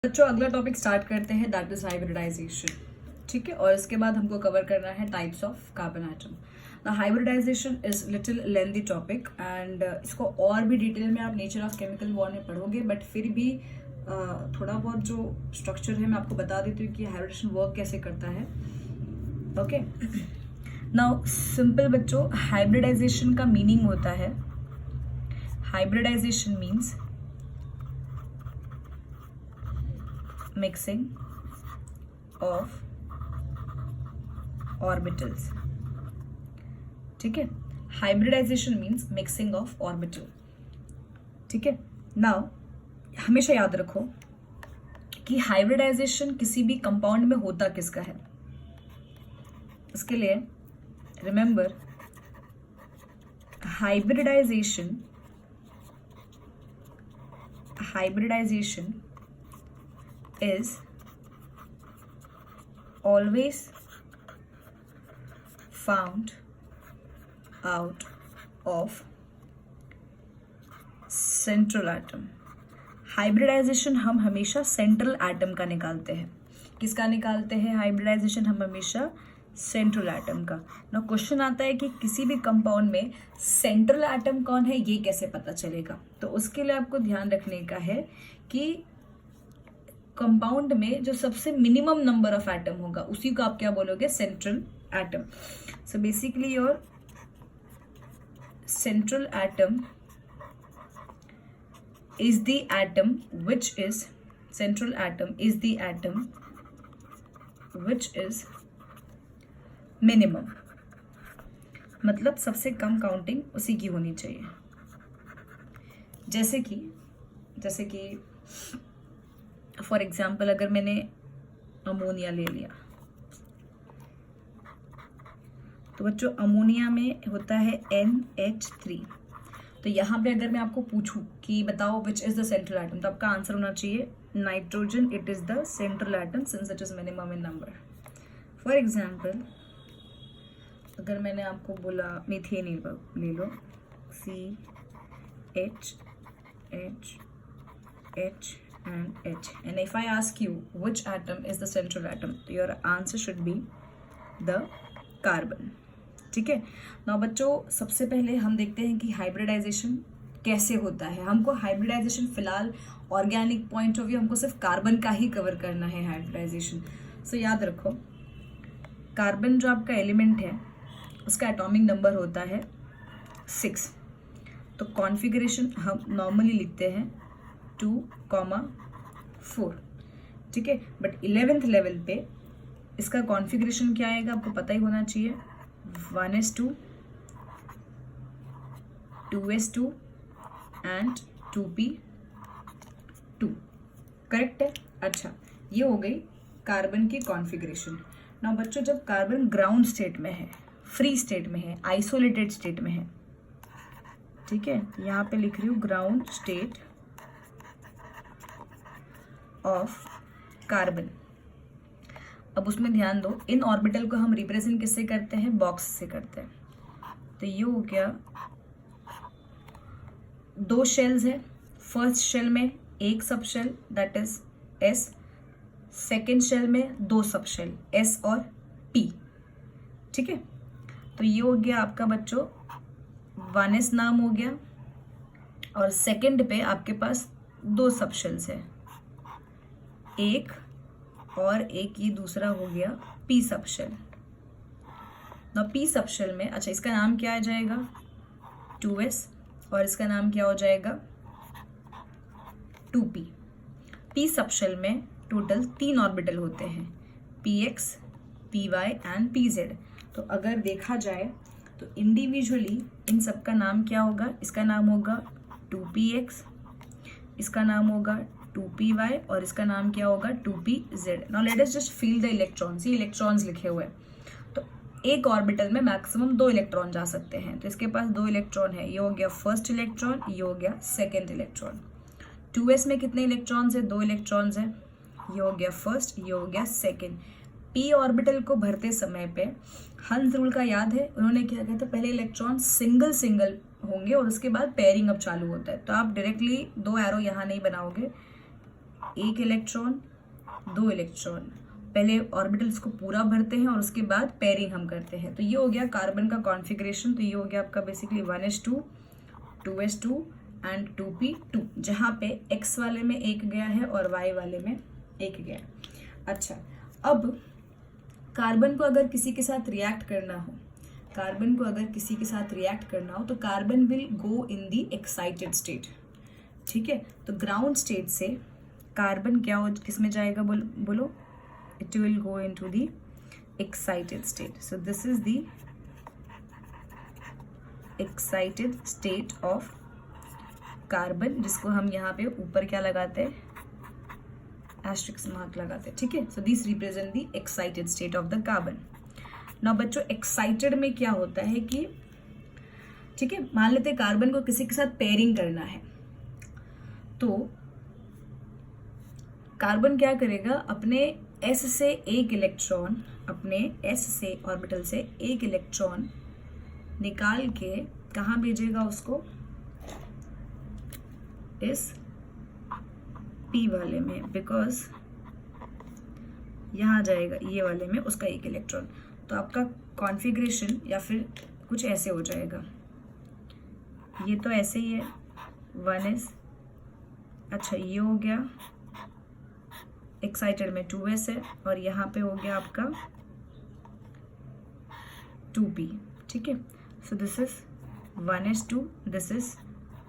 बच्चों अगला topic start करते हैं, दैट इज हाइब्रिडाइजेशन। ठीक है, और इसके बाद हमको कवर करना है types of carbon atom. The hybridisation is little lengthy topic and इसको और भी डिटेल में आप नेचर ऑफ केमिकल बॉन्ड में पढ़ोगे, बट फिर भी थोड़ा बहुत जो स्ट्रक्चर है मैं आपको बता देती हूँ कि हाइब्रिडेशन वर्क कैसे करता है। ओके, नाउ सिंपल बच्चों, हाइब्रिडाइजेशन का मीनिंग होता है, hybridisation means mixing of orbitals। ठीक है, hybridisation means mixing of orbital. ठीक है, नाउ हमेशा याद रखो कि हाइब्रिडाइजेशन किसी भी कंपाउंड में होता किसका है। इसके लिए remember, hybridisation is always found out of central atom। Hybridisation हम हमेशा सेंट्रल एटम का निकालते हैं। किसका निकालते हैं हाइब्रिडाइजेशन? हम हमेशा सेंट्रल एटम का। ना क्वेश्चन आता है कि किसी भी कंपाउंड में सेंट्रल एटम कौन है, ये कैसे पता चलेगा? तो उसके लिए आपको ध्यान रखने का है कि कंपाउंड में जो सबसे मिनिमम नंबर ऑफ एटम होगा उसी को आप क्या बोलोगे? Central atom. So basically your central atom is the atom which is central atom is the atom which is minimum, मतलब सबसे कम काउंटिंग उसी की होनी चाहिए। जैसे कि फॉर एग्जाम्पल अगर मैंने अमोनिया ले लिया, तो बच्चों अमोनिया में होता है NH3। तो यहाँ पे अगर मैं आपको पूछूं कि बताओ which is the central atom, तो आपका आंसर होना चाहिए nitrogen. It is the central atom since it is minimum in number. For example अगर मैंने आपको बोला मीथेन ले लो, CH H and H, and if I ask you which atom is the central atom, your answer should be the carbon। ठीक है, ना बच्चों सबसे पहले हम देखते हैं कि हाइब्रिडाइजेशन कैसे होता है। हमको हाइब्रिडाइजेशन फिलहाल ऑर्गेनिक पॉइंट ऑफ व्यू हमको सिर्फ कार्बन का ही कवर करना है हाइब्रिडाइजेशन। सो याद रखो, कार्बन जो आपका एलिमेंट है उसका एटॉमिक नंबर होता है 6। तो कॉन्फ़िगरेशन हम नॉर्मली लिखते हैं 2,4। ठीक है, बट 11th लेवल पे इसका कॉन्फ़िगरेशन क्या आएगा आपको पता ही होना चाहिए, 1s2 2s2 and 2p2। Correct है? अच्छा, ये हो गई कार्बन की कॉन्फ़िगरेशन। ना बच्चों जब कार्बन ग्राउंड स्टेट में है, फ्री स्टेट में है, आइसोलेटेड स्टेट में है, ठीक है, यहाँ पे लिख रही हूँ ग्राउंड स्टेट ऑफ कार्बन। अब उसमें ध्यान दो, इन ऑर्बिटल को हम रिप्रेजेंट किससे करते हैं? बॉक्स से करते हैं। तो ये हो गया 2 शेल्स है। फर्स्ट शेल में एक subshell that is S, second shell में 2 सब शेल S और P। ठीक है, तो ये हो गया आपका बच्चों 1s नाम हो गया, और सेकेंड पे आपके पास 2 सब शेल्स है, एक और एक, ये दूसरा हो गया P सब शेल। ना P सब शेल में अच्छा इसका नाम क्या आ जाएगा? 2s, और इसका नाम क्या हो जाएगा? 2p। P सब शेल में टोटल 3 ऑर्बिटल होते हैं, px, py एंड pz। तो अगर देखा जाए तो इंडिविजुअली इन सब का नाम क्या होगा? इसका नाम होगा 2px, इसका नाम होगा 2py, और इसका नाम क्या होगा? 2pz। Now let us just feel the electrons. ये इलेक्ट्रॉन्स लिखे हुए हैं, तो एक ऑर्बिटल में मैक्सिमम 2 इलेक्ट्रॉन जा सकते हैं। तो इसके पास 2 इलेक्ट्रॉन है, ये हो गया फर्स्ट इलेक्ट्रॉन, ये हो गया सेकेंड इलेक्ट्रॉन। 2s में कितने इलेक्ट्रॉन्स है? 2 इलेक्ट्रॉन्स है, ये हो गया फर्स्ट, ये हो गया सेकेंड। p ऑर्बिटल को भरते समय पे हंस रूल का याद है, उन्होंने क्या किया था? पहले इलेक्ट्रॉन सिंगल सिंगल होंगे और उसके बाद पेयरिंग अब चालू होता है। तो आप डायरेक्टली 2 एरो यहाँ नहीं बनाओगे, एक इलेक्ट्रॉन, दो इलेक्ट्रॉन, पहले ऑर्बिटल्स को पूरा भरते हैं और उसके बाद पेयरिंग हम करते हैं। तो ये हो गया कार्बन का कॉन्फ़िगरेशन। तो ये हो गया आपका basically 1s2, 2s2 and 2p2, जहाँ पे x वाले में एक गया है और y वाले में एक गया है। अच्छा, अब कार्बन को अगर किसी के साथ रिएक्ट करना हो, कार्बन को अगर किसी के साथ रिएक्ट करना हो तो carbon will go in the excited state. ठीक है, तो ग्राउंड स्टेट से कार्बन क्या हो, किस में जाएगा, बोलो, it will go into the excited state. So this is the excited state of carbon, जिसको हम यहाँ पे ऊपर क्या लगाते हैं, एस्ट्रिक्स मार्क लगाते हैं। ठीक है, so this represent the excited state of the carbon. Now बच्चों, एक्साइटेड में क्या होता है कि, ठीक है, मान लेते हैं कार्बन को किसी के साथ पेयरिंग करना है, तो कार्बन क्या करेगा, अपने s से एक इलेक्ट्रॉन, अपने s से ऑर्बिटल से एक इलेक्ट्रॉन निकाल के कहाँ भेजेगा उसको, इस p वाले में, बिकॉज यहाँ जाएगा ये वाले में उसका एक इलेक्ट्रॉन। तो आपका कॉन्फ़िगरेशन या फिर कुछ ऐसे हो जाएगा, ये तो ऐसे ही है 1s, अच्छा ये हो गया एक्साइटेड में 2s है, और यहाँ पे हो गया आपका 2p। ठीक है, so this is 1s2, this is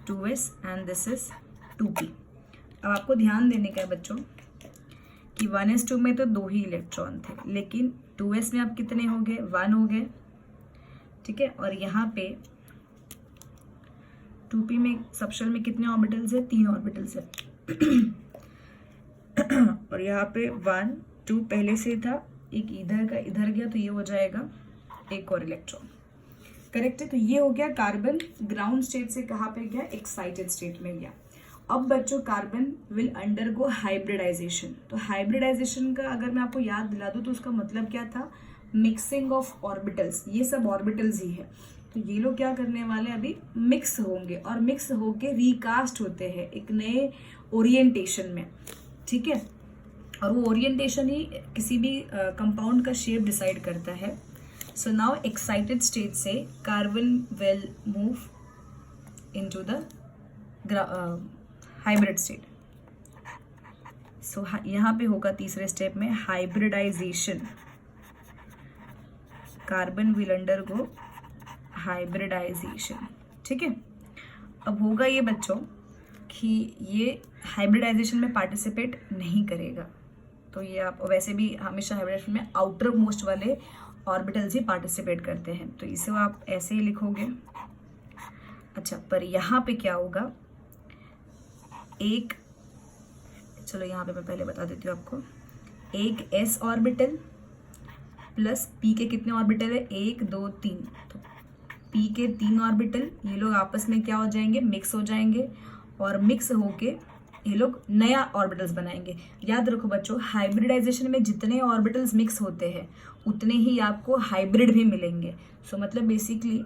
2s and this is 2p। अब आपको ध्यान देने का है बच्चों कि 1s2 में तो दो ही इलेक्ट्रॉन थे, लेकिन 2s में आप कितने हो गए, 1 हो गए। ठीक है, और यहाँ पे 2p में सबशेल में कितने ऑर्बिटल्स है, 3 ऑर्बिटल्स है। और यहाँ पे 1 2 पहले से था, एक इधर का इधर गया, तो ये हो जाएगा एक और इलेक्ट्रॉन। करेक्ट है, तो ये हो गया कार्बन ग्राउंड स्टेट से कहाँ पे गया, एक्साइटेड स्टेट में गया। अब बच्चों, कार्बन विल अंडरगो हाइब्रिडाइजेशन। तो हाइब्रिडाइजेशन का अगर मैं आपको याद दिला दूँ तो उसका मतलब क्या था, मिक्सिंग ऑफ ऑर्बिटल्स। ये सब ऑर्बिटल्स ही है, तो ये लोग क्या करने वाले, अभी मिक्स होंगे और मिक्स होके रिकास्ट होते हैं एक नए ओरिएंटेशन में। ठीक है, और वो ओरिएंटेशन ही किसी भी कंपाउंड का शेप डिसाइड करता है। सो नाउ एक्साइटेड स्टेट से carbon will move into the hybrid state. So यहाँ पे होगा तीसरे स्टेप में hybridization, carbon will undergo hybridization. ठीक है, अब होगा ये बच्चों कि ये हाइब्रिडाइजेशन में पार्टिसिपेट नहीं करेगा, तो ये आप वैसे भी हमेशा हाइब्रिडाइजेशन में आउटर मोस्ट वाले ऑर्बिटल्स ही पार्टिसिपेट करते हैं, तो इसे आप ऐसे ही लिखोगे। अच्छा, पर यहाँ पे क्या होगा, एक, चलो यहाँ पे मैं पहले बता देती हूँ आपको, एक s ऑर्बिटल प्लस p के कितने ऑर्बिटल है, 1 2 3, तो p के 3 ऑर्बिटल, ये लोग आपस में क्या हो जाएंगे, मिक्स हो जाएंगे, और मिक्स होके ये लोग नया ऑर्बिटल्स बनाएंगे। याद रखो बच्चों, हाइब्रिडाइजेशन में जितने ऑर्बिटल्स मिक्स होते हैं उतने ही आपको हाइब्रिड भी मिलेंगे। सो मतलब बेसिकली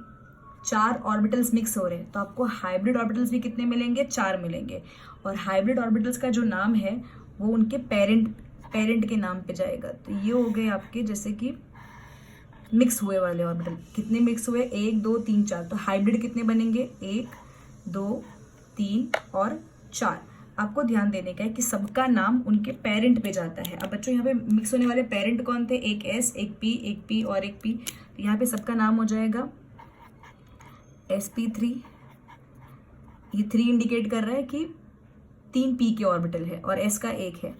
4 ऑर्बिटल्स मिक्स हो रहे हैं, तो आपको हाइब्रिड ऑर्बिटल्स भी कितने मिलेंगे, 4 मिलेंगे। और हाइब्रिड ऑर्बिटल्स का जो नाम है वो उनके पेरेंट के नाम पे जाएगा। तो ये हो गए आपके जैसे कि मिक्स हुए वाले ऑर्बिटल। कितने मिक्स हुए, 1 2 3 4, तो हाइब्रिड कितने बनेंगे, 1 2 3 और 4। आपको ध्यान देने का है कि सबका नाम उनके पेरेंट पे जाता है। अब बच्चों यहाँ पे मिक्स होने वाले पेरेंट कौन थे, एक S, एक P और एक P, तो यहाँ पे सबका नाम हो जाएगा sp3। ये 3 इंडिकेट कर रहा है कि 3 p के ऑर्बिटल है और s का 1 है,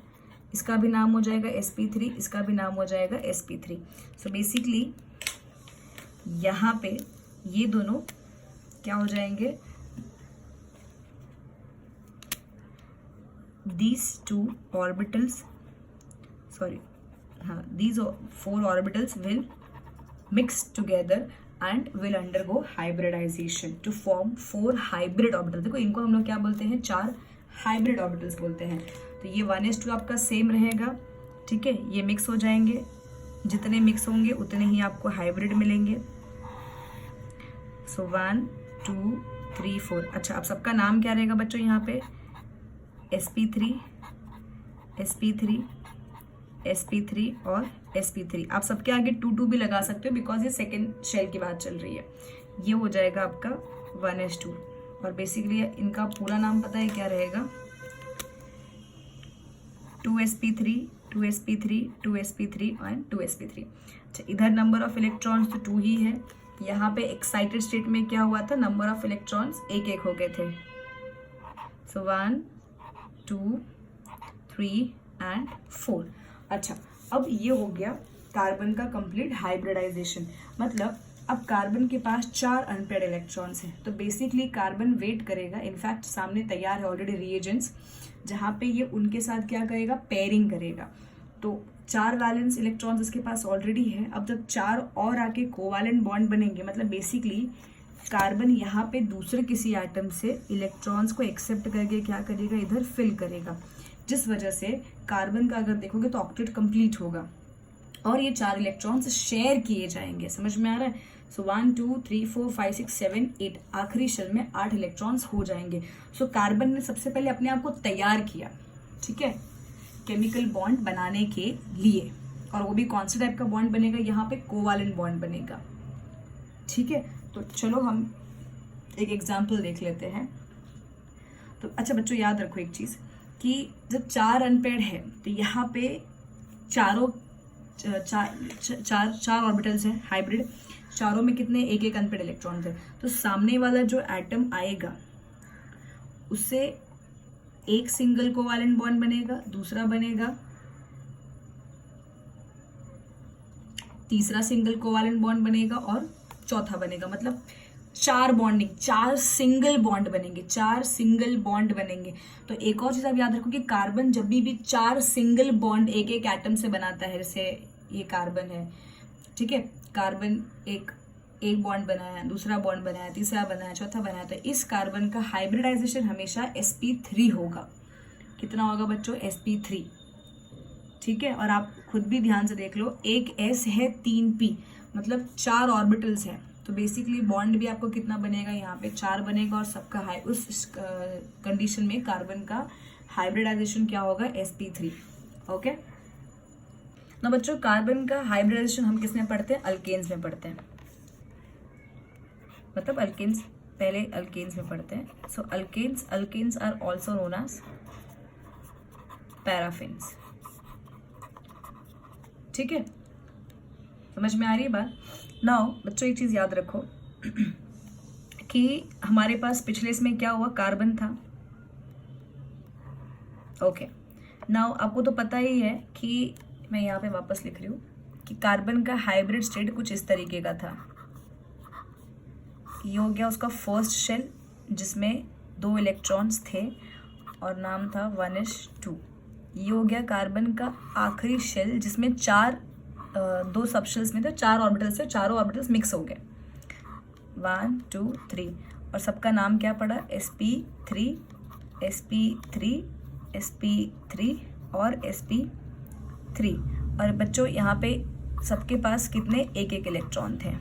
इसका भी नाम हो जाएगा sp3, इसका भी नाम हो जाएगा sp3। सो बेसिकली यहाँ पे ये दोनों क्या हो जाएंगे, these 2 orbitals, sorry, these 4 orbitals will mix together and will undergo hybridization to form 4 hybrid orbitals। देखो इनको हम लोग क्या बोलते हैं, 4 हाइब्रिड ऑर्बिटल्स बोलते हैं। तो ये 1s2 आपका सेम रहेगा, ठीक है, ये मिक्स हो जाएंगे, जितने मिक्स होंगे उतने ही आपको हाइब्रिड मिलेंगे। सो 1 2 3 4। अच्छा, अब सबका नाम क्या रहेगा बच्चों, यहाँ पे sp3, sp3 sp3 और sp3। आप सबके आगे 2 भी लगा सकते हो बिकॉज ये सेकेंड शेल की बात चल रही है। ये हो जाएगा आपका 1s2 और बेसिकली इनका पूरा नाम पता है क्या रहेगा, 2sp3 2sp3 2sp3 and 2sp3। अच्छा, इधर नंबर ऑफ इलेक्ट्रॉन्स तो 2 ही है। यहाँ पे एक्साइटेड स्टेट में क्या हुआ था, नंबर ऑफ इलेक्ट्रॉन्स एक एक हो गए थे। सो 1 2 3 एंड 4। अच्छा, अब ये हो गया कार्बन का कंप्लीट हाइब्रिडाइजेशन। मतलब अब कार्बन के पास 4 अनपेयर्ड इलेक्ट्रॉन्स हैं, तो बेसिकली कार्बन वेट करेगा। इनफैक्ट सामने तैयार है ऑलरेडी रिएजेंट्स, जहाँ पे ये उनके साथ क्या करेगा, पेयरिंग करेगा। तो 4 वैलेंस इलेक्ट्रॉन्स इसके पास ऑलरेडी है। अब जब 4 और आके कोवैलेंट बॉन्ड बनेंगे, मतलब बेसिकली कार्बन यहाँ पे दूसरे किसी एटम से इलेक्ट्रॉन्स को एक्सेप्ट करके क्या करेगा, इधर फिल करेगा, जिस वजह से कार्बन का अगर देखोगे तो ऑक्टेट कंप्लीट होगा और ये 4 इलेक्ट्रॉन्स शेयर किए जाएंगे। समझ में आ रहा है? सो 1 2 3 4 5 6 7 8 आखिरी शेल में 8 इलेक्ट्रॉन्स हो जाएंगे। सो कार्बन ने सबसे पहले अपने आप को तैयार किया, ठीक है, केमिकल बॉन्ड बनाने के लिए, और वो भी कौन से टाइप का बॉन्ड बनेगा, यहाँ पे कोवैलेंट बॉन्ड बनेगा। ठीक है, तो चलो हम एक एग्जाम्पल देख लेते हैं। तो अच्छा बच्चों, याद रखो एक चीज कि जब 4 अनपेयर्ड है तो यहाँ पे चार ऑर्बिटल्स हैं हाइब्रिड, चारों में कितने एक एक अनपेयर्ड इलेक्ट्रॉन्स है। तो सामने वाला जो एटम आएगा उससे एक सिंगल कोवैलेंट बॉन्ड बनेगा, दूसरा बनेगा, तीसरा सिंगल कोवैलेंट बॉन्ड बनेगा और चौथा बनेगा। मतलब 4 बॉन्डिंग, 4 सिंगल बॉन्ड बनेंगे, 4 सिंगल बॉन्ड बनेंगे। तो एक और चीज आप याद रखो कि कार्बन जब भी 4 सिंगल बॉन्ड एक एक एटम से बनाता है, जैसे ये कार्बन है, ठीक है, कार्बन एक बॉन्ड बनाया, दूसरा बॉन्ड बनाया, तीसरा बनाया, चौथा बनाया, तो इस कार्बन का हाइब्रिडाइजेशन हमेशा sp3 होगा। कितना होगा बच्चों, sp3। ठीक है, और आप खुद भी ध्यान से देख लो, एक s है 3 p, मतलब 4 ऑर्बिटल्स है, तो बेसिकली बॉन्ड भी आपको कितना बनेगा, यहाँ पे 4 बनेगा, और सबका उस कंडीशन में कार्बन का हाइब्रिडाइजेशन क्या होगा, sp3। ओके ना बच्चों, कार्बन का हाइब्रिडाइजेशन हम किस में पढ़ते हैं, अल्केन्स में पढ़ते हैं। मतलब अल्केन्स, पहले अल्केन्स में पढ़ते हैं। So alkanes are also known as paraffins. ठीक है, समझ में आ रही है बात। नाउ बच्चों एक चीज याद रखो कि हमारे पास पिछले इसमें क्या हुआ, कार्बन था। ओके, नाउ आपको तो पता ही है कि मैं यहाँ पे वापस लिख रही हूँ कि कार्बन का हाइब्रिड स्टेट कुछ इस तरीके का था। ये हो गया उसका फर्स्ट शेल जिसमें 2 इलेक्ट्रॉन्स थे और नाम था 1s2। ये हो गया कार्बन का आखिरी शेल जिसमें 2 सब शेल्स में थे, 4 ऑर्बिटल्स थे, चारों ऑर्बिटल्स मिक्स हो गए, 1 2 3, और सबका नाम क्या पड़ा, sp3 sp3 sp3 और sp3। और बच्चों यहाँ पे सबके पास कितने एक एक इलेक्ट्रॉन थे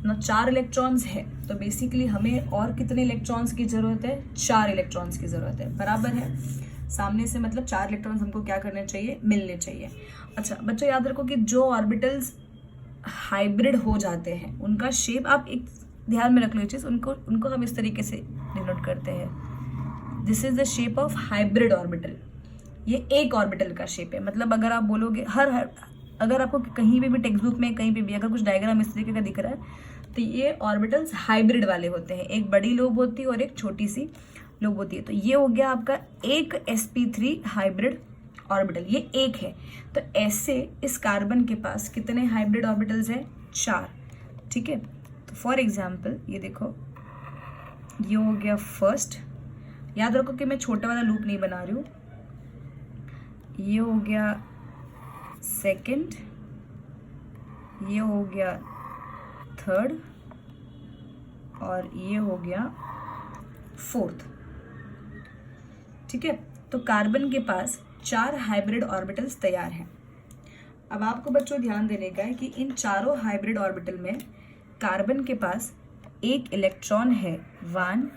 ना, 4 इलेक्ट्रॉन्स है, तो बेसिकली हमें और कितने इलेक्ट्रॉन्स की जरूरत है, 4 इलेक्ट्रॉन्स की जरूरत है। बराबर है, सामने से मतलब 4 इलेक्ट्रॉन्स हमको क्या करने चाहिए, मिलने चाहिए। अच्छा बच्चों याद रखो कि जो ऑर्बिटल्स हाइब्रिड हो जाते हैं उनका शेप आप एक ध्यान में रख लो चीज, उनको हम इस तरीके से डिनोट करते हैं, this is the shape of hybrid orbital. ये एक ऑर्बिटल का शेप है। मतलब अगर आप बोलोगे अगर आपको कहीं भी टेक्स्ट बुक में कहीं पे भी अगर कुछ डायग्राम इस तरीके का दिख रहा है तो ये ऑर्बिटल्स हाइब्रिड वाले होते हैं, एक बड़ी लोब होती है और एक छोटी सी लोब होती है। तो ये हो गया आपका एक sp3 हाइब्रिड ऑर्बिटल, ये एक है। तो ऐसे इस कार्बन के पास कितने हाइब्रिड ऑर्बिटल्स हैं, 4। ठीक है, तो फॉर एग्जाम्पल ये देखो, ये हो गया फर्स्ट, याद रखो कि मैं छोटा वाला लूप नहीं बना रही हूँ, ये हो गया सेकंड, ये हो गया थर्ड, और ये हो गया फोर्थ। ठीक है, तो कार्बन के पास 4 हाइब्रिड ऑर्बिटल्स तैयार हैं। अब आपको बच्चों ध्यान देने का है कि इन चारों हाइब्रिड ऑर्बिटल में कार्बन के पास एक इलेक्ट्रॉन है, 1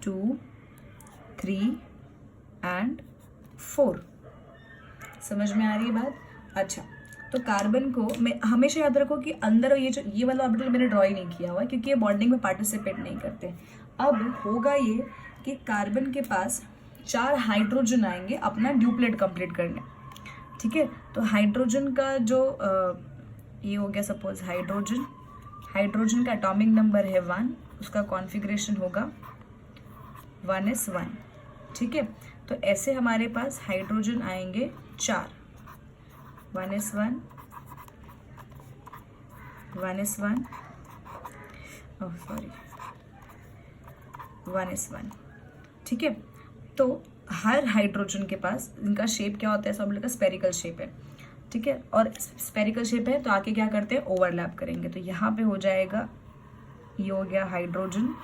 2 3 एंड 4। समझ में आ रही है बात? अच्छा, तो कार्बन को मैं हमेशा याद रखो कि अंदर ये वाला ऑर्बिटल मैंने ड्रॉ ही नहीं किया हुआ क्योंकि ये बॉन्डिंग में पार्टिसिपेट नहीं करते। अब होगा ये कि कार्बन के पास 4 हाइड्रोजन आएंगे अपना ड्यूप्लेट कंप्लीट करने। ठीक है, तो हाइड्रोजन का जो ये हो गया सपोज हाइड्रोजन का एटॉमिक नंबर है 1, उसका कॉन्फ़िगरेशन होगा 1s1। ठीक है, तो ऐसे हमारे पास हाइड्रोजन आएंगे 4, 1s1 1s1। ठीक है, तो हर हाइड्रोजन के पास इनका शेप क्या होता है, सब का स्पेरिकल शेप है। ठीक है, और स्पेरिकल शेप है तो आके क्या करते हैं, ओवरलैप करेंगे। तो यहाँ पे हो जाएगा, ये हो गया हाइड्रोजन,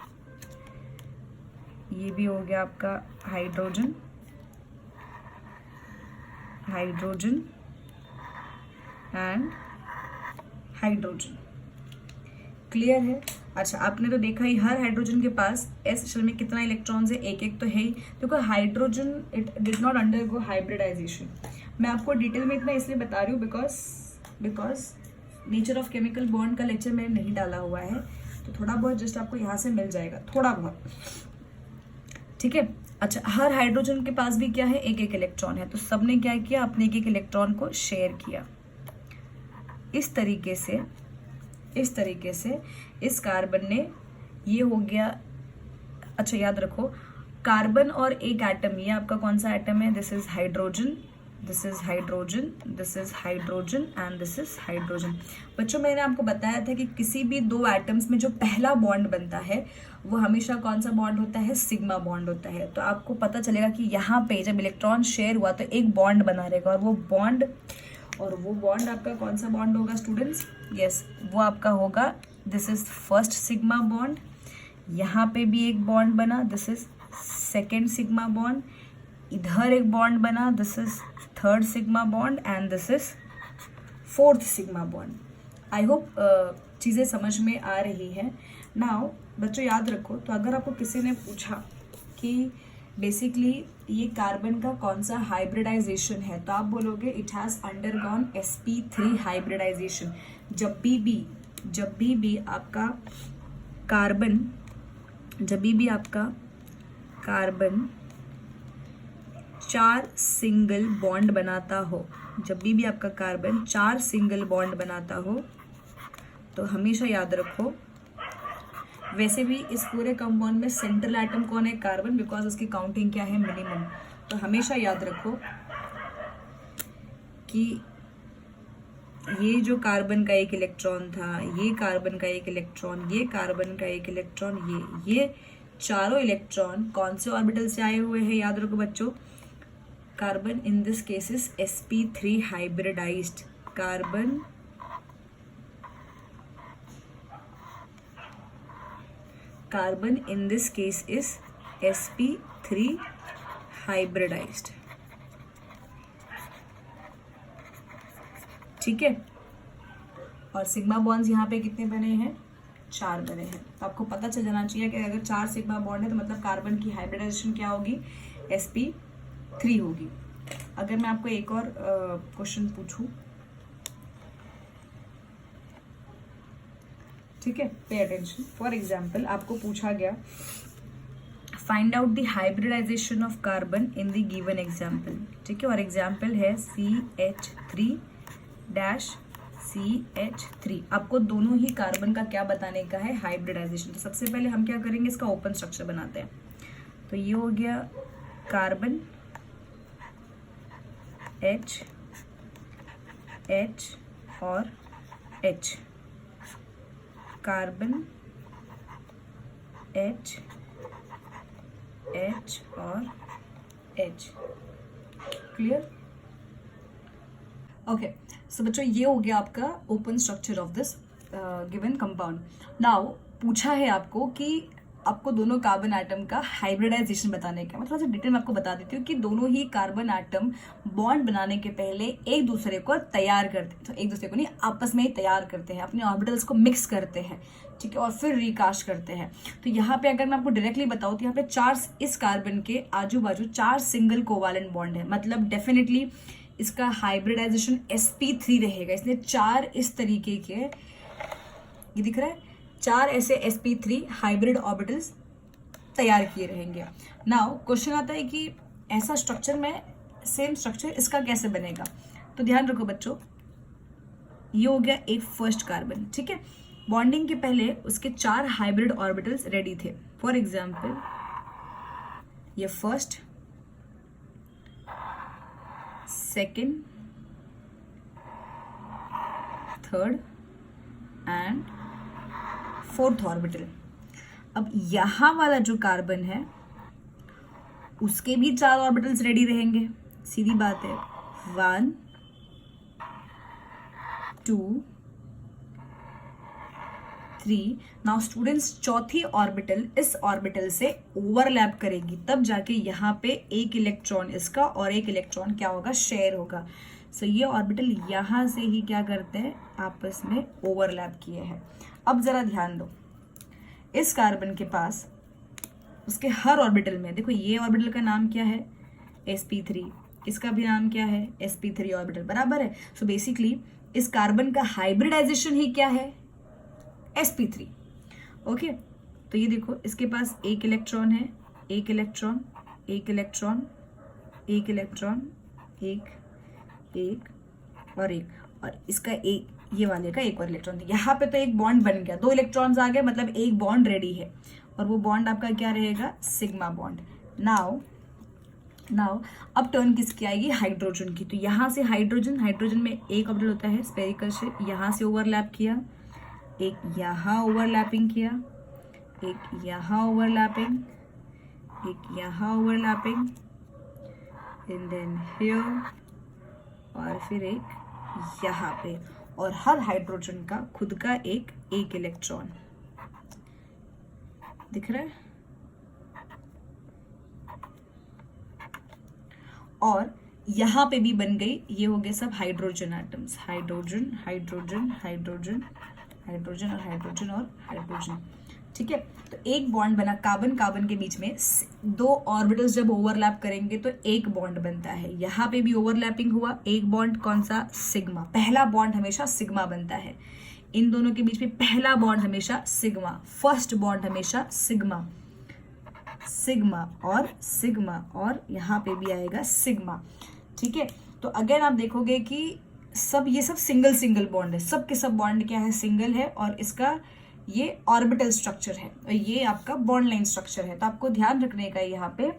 ये भी हो गया आपका हाइड्रोजन एंड हाइड्रोजन। क्लियर है? अच्छा, आपने तो देखा ही हर हाइड्रोजन के पास एस शेल में कितना इलेक्ट्रॉन्स है, एक तो है ही। देखो hydrogen it did not undergo hybridisation. मैं आपको डिटेल में इतना इसलिए बता रही हूँ because nature of chemical bond का लेक्चर मैंने नहीं डाला हुआ है, तो थोड़ा बहुत जस्ट आपको यहाँ से मिल जाएगा, थोड़ा बहुत। ठीक है, अच्छा, हर हाइड्रोजन के पास भी क्या है, एक इलेक्ट्रॉन है। तो सबने क्या किया, अपने एक इलेक्ट्रॉन को शेयर किया। इस तरीके से इस कार्बन ने, ये हो गया। अच्छा, याद रखो कार्बन और एक एटम, ये आपका कौन सा एटम है, this is hydrogen, this is hydrogen, this is hydrogen and this is hydrogen. बच्चों, मैंने आपको बताया था कि किसी भी 2 एटम्स में जो पहला बॉन्ड बनता है वो हमेशा कौन सा बॉन्ड होता है, सिग्मा बॉन्ड होता है। तो आपको पता चलेगा कि यहाँ पे जब इलेक्ट्रॉन शेयर हुआ तो एक बॉन्ड बना रहेगा, और वो बॉन्ड आपका कौन सा बॉन्ड होगा स्टूडेंट्स? यस, वो आपका होगा, this is first sigma bond. यहाँ पे भी एक बॉन्ड बना, this is second sigma bond. इधर एक बॉन्ड बना, this is third sigma bond and this is fourth sigma bond. I hope चीज़ें समझ में आ रही है। नाउ बच्चों याद रखो, तो अगर आपको किसी ने पूछा कि बेसिकली ये कार्बन का कौन सा हाइब्रिडाइजेशन है, तो आप बोलोगे it has undergone sp3 hybridisation. जब भी आपका कार्बन 4 सिंगल बॉन्ड बनाता हो, तो हमेशा याद रखो, वैसे भी इस पूरे कंपाउंड में सेंट्रल एटम कौन है, कार्बन, बिकॉज उसकी काउंटिंग क्या है, मिनिमम। तो हमेशा याद रखो कि ये जो कार्बन का एक इलेक्ट्रॉन था, ये कार्बन का एक इलेक्ट्रॉन, ये कार्बन का एक इलेक्ट्रॉन, ये चारों इलेक्ट्रॉन कौन से ऑर्बिटल से आए हुए हैं, याद रखो बच्चों, carbon in this case is sp3 hybridised. Carbon in this case is sp3 hybridized। ठीक है, और सिग्मा बॉन्ड्स यहाँ पे कितने बने हैं, 4 बने हैं। तो आपको पता चल जाना चाहिए कि अगर 4 सिग्मा बॉन्ड है तो मतलब कार्बन की हाइब्रिडाइजेशन क्या होगी, sp3 होगी। अगर मैं आपको एक और क्वेश्चन पूछूं, ठीक है, पे अटेंशन। फॉर एग्जाम्पल आपको पूछा गया find out the hybridisation of carbon in the given example. ठीक है, और एग्जाम्पल है CH3-CH3। आपको दोनों ही कार्बन का क्या बताने का है, हाइब्रिडाइजेशन। तो सबसे पहले हम क्या करेंगे, इसका ओपन स्ट्रक्चर बनाते हैं। तो ये हो गया कार्बन H और H, कार्बन H और H। क्लियर? ओके, सो बच्चों ये हो गया आपका open structure of this given compound. Now पूछा है आपको कि आपको दोनों कार्बन एटम का हाइब्रिडाइजेशन बताने का, मैं थोड़ा सा डिटेल में आपको बता देती हूँ कि दोनों ही कार्बन एटम बॉन्ड बनाने के पहले एक दूसरे को तैयार करते हैं, तो एक दूसरे को नहीं आपस में ही तैयार करते हैं, अपने ऑर्बिटल्स को मिक्स करते हैं, ठीक है, और फिर रिकास्ट करते हैं। तो यहाँ पे अगर मैं आपको डायरेक्टली बताऊँ तो यहाँ पे 4 इस कार्बन के आजू बाजू 4 सिंगल कोवालेंट बॉन्ड है, मतलब डेफिनेटली इसका हाइब्रिडाइजेशन sp3 रहेगा। इसने 4 इस तरीके के, ये दिख रहा है, 4 ऐसे sp3 हाइब्रिड ऑर्बिटल्स तैयार किए रहेंगे। नाउ क्वेश्चन आता है कि ऐसा स्ट्रक्चर में सेम स्ट्रक्चर इसका कैसे बनेगा। तो ध्यान रखो बच्चों, ये हो गया एक फर्स्ट कार्बन, ठीक है। बॉन्डिंग के पहले उसके 4 हाइब्रिड ऑर्बिटल्स रेडी थे। फॉर एग्जाम्पल ये first, second, third and fourth orbital. अब यहां वाला जो कार्बन है उसके भी 4 ऑर्बिटल्स रेडी रहेंगे, सीधी बात है, 1 2 3। नाउ स्टूडेंट्स, चौथी ऑर्बिटल इस ऑर्बिटल से ओवरलैप करेगी, तब जाके यहाँ पे एक इलेक्ट्रॉन इसका और एक इलेक्ट्रॉन क्या होगा, शेयर होगा। सो ये ऑर्बिटल यहाँ से ही क्या करते हैं, आपस में ओवरलैप किए हैं। अब जरा ध्यान दो, इस कार्बन के पास उसके हर ऑर्बिटल में देखो, ये ऑर्बिटल का नाम क्या है, sp3, इसका भी नाम क्या है, sp3 ऑर्बिटल, बराबर है। सो बेसिकली इस कार्बन का हाइब्रिडाइजेशन ही क्या है, sp3। ओके, तो ये देखो इसके पास एक इलेक्ट्रॉन है, एक इलेक्ट्रॉन, एक इलेक्ट्रॉन, एक इलेक्ट्रॉन, एक और एक, और इसका एक, ये वाले का एक और इलेक्ट्रॉन। यहाँ पे तो एक बॉन्ड बन गया, 2 इलेक्ट्रॉन्स आ गए, मतलब एक बॉन्ड रेडी है, और वो बॉन्ड आपका क्या रहेगा, सिग्मा बॉन्ड। नाउ अब टर्न किसकी आएगी, हाइड्रोजन की। तो यहाँ से हाइड्रोजन में एक ऑर्बिटल होता है स्फेरिकल शेप, यहाँ से ओवरलैप किया, एक यहाँ ओवरलैपिंग किया, एक यहाँ ओवरलैपिंग, एक यहाँ ओवरलैपिंग, एंड देन हियर, और फिर एक यहाँ पे, और हर हाइड्रोजन का खुद का एक इलेक्ट्रॉन दिख रहा है। और यहाँ पे भी बन गई, ये हो गए सब hydrogen atoms, hydrogen hydrogen hydrogen hydrogen और हाइड्रोजन और हाइड्रोजन, ठीक है। तो एक बॉन्ड बना, कार्बन के बीच में 2 ऑर्बिटल्स जब ओवरलैप करेंगे तो एक बॉन्ड बनता है। यहाँ पे भी ओवरलैपिंग हुआ, एक बॉन्ड, कौन सा, सिग्मा। पहला बॉन्ड हमेशा सिग्मा बनता है, इन दोनों के बीच में पहला बॉन्ड हमेशा सिग्मा, फर्स्ट बॉन्ड हमेशा सिग्मा, सिग्मा और सिग्मा, और यहाँ पे भी आएगा सिग्मा, ठीक है। तो अगर आप देखोगे कि ये सब सिंगल बॉन्ड है, सब के सब बॉन्ड क्या है, सिंगल है, और इसका ये ऑर्बिटल स्ट्रक्चर है, और ये आपका बॉन्ड लाइन स्ट्रक्चर है। तो आपको ध्यान रखने का यहाँ पे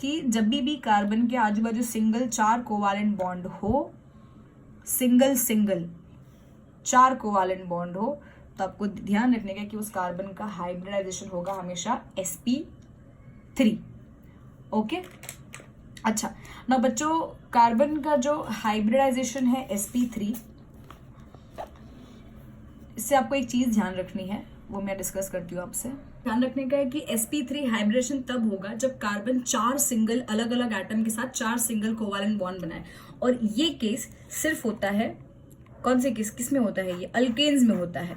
कि जब भी कार्बन के आजू बाजू सिंगल 4 कोवालेंट बॉन्ड हो, सिंगल 4 कोवालेंट बॉन्ड हो, तो आपको ध्यान रखने का कि उस कार्बन का हाइब्रिडाइजेशन होगा हमेशा sp3। ओके, अच्छा ना बच्चों, कार्बन का जो हाइब्रिडाइजेशन है sp3, इससे आपको एक चीज ध्यान रखनी है, वो मैं डिस्कस करती हूँ आपसे। ध्यान रखने का है कि sp3 हाइब्रिडेशन तब होगा जब कार्बन 4 सिंगल अलग अलग एटम के साथ 4 सिंगल कोवालेंट बॉन्ड बनाए, और ये केस सिर्फ होता है कौन से केस, किस में होता है, ये अल्केन्स में होता है।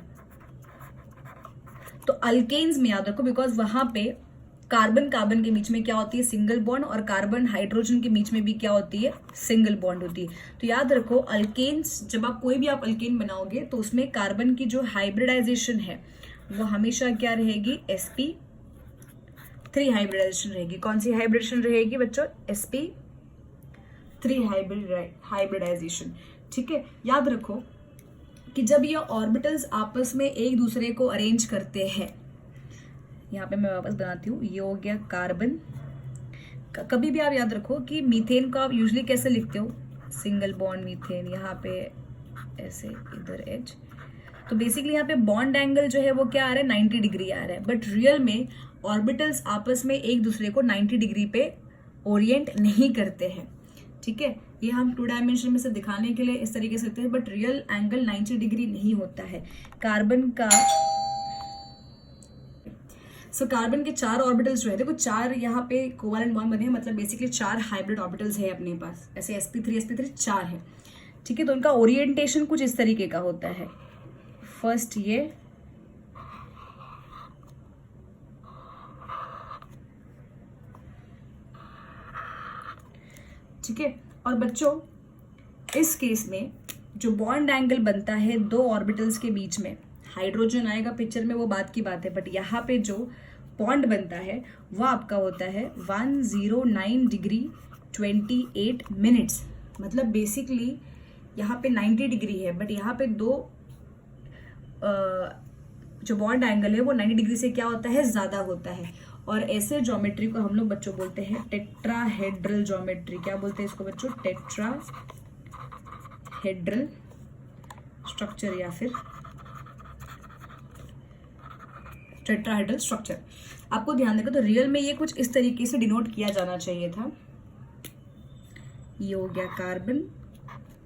तो अल्केन्स में याद रखो, बिकॉज वहां पे कार्बन के बीच में क्या होती है, सिंगल बॉन्ड, और कार्बन हाइड्रोजन के बीच में भी क्या होती है, सिंगल बॉन्ड होती है। तो याद रखो, अल्केन्स, जब आप कोई भी अल्केन बनाओगे तो उसमें कार्बन की जो हाइब्रिडाइजेशन है वो हमेशा क्या रहेगी, sp3 हाइब्रिडाइजेशन रहेगी। कौन सी हाइब्रिडेशन रहेगी बच्चों, sp3 हाइब्रिडाइजेशन, ठीक है। याद रखो कि जब ये ऑर्बिटल्स आपस में एक दूसरे को अरेंज करते हैं, यहाँ पे मैं वापस बनाती हूँ, ये हो गया कार्बन। कभी भी आप याद रखो कि मीथेन को आप यूजुअली कैसे लिखते हो, सिंगल बॉन्ड मीथेन, यहाँ पे ऐसे इधर एज। तो बेसिकली यहाँ पे बॉन्ड एंगल जो है वो क्या आ रहा है, 90 डिग्री आ रहा है, बट रियल में ऑर्बिटल्स आपस में एक दूसरे को 90 डिग्री पे ओरिएंट नहीं करते हैं, ठीक है। ये हम 2 डायमेंशन में से दिखाने के लिए इस तरीके से लिखते हैं, बट रियल एंगल 90 डिग्री नहीं होता है। कार्बन का सो कार्बन के 4 ऑर्बिटल्स जो है, देखो 4 यहाँ पे कोवैलेंट बॉन्ड बने हैं, मतलब बेसिकली 4 हाइब्रिड ऑर्बिटल्स है अपने पास, ऐसे sp3 4 है, ठीक है। तो उनका ओरिएंटेशन कुछ इस तरीके का होता है। फर्स्ट ये, ठीक है। और बच्चों इस केस में जो बॉन्ड एंगल बनता है 2 ऑर्बिटल्स के बीच में, हाइड्रोजन आएगा पिक्चर में, वो बात की बात है, बट यहाँ पे जो बॉन्ड बनता है वो आपका होता है 109 डिग्री 28 मिनट्स, मतलब बेसिकली यहाँ पे 90 डिग्री है, बट यहाँ पे जो बॉन्ड एंगल है वो 90 डिग्री से क्या होता है, ज्यादा होता है। और ऐसे ज्योमेट्री को हम लोग बच्चों बोलते हैं टेट्राहेड्रल ज्योमेट्री। क्या बोलते हैं इसको बच्चों? टेट्राहेड्रल स्ट्रक्चर या फिर टेट्राहेड्रल स्ट्रक्चर। आपको ध्यान देगा तो रियल में ये कुछ इस तरीके से डिनोट किया जाना चाहिए था। ये हो गया कार्बन,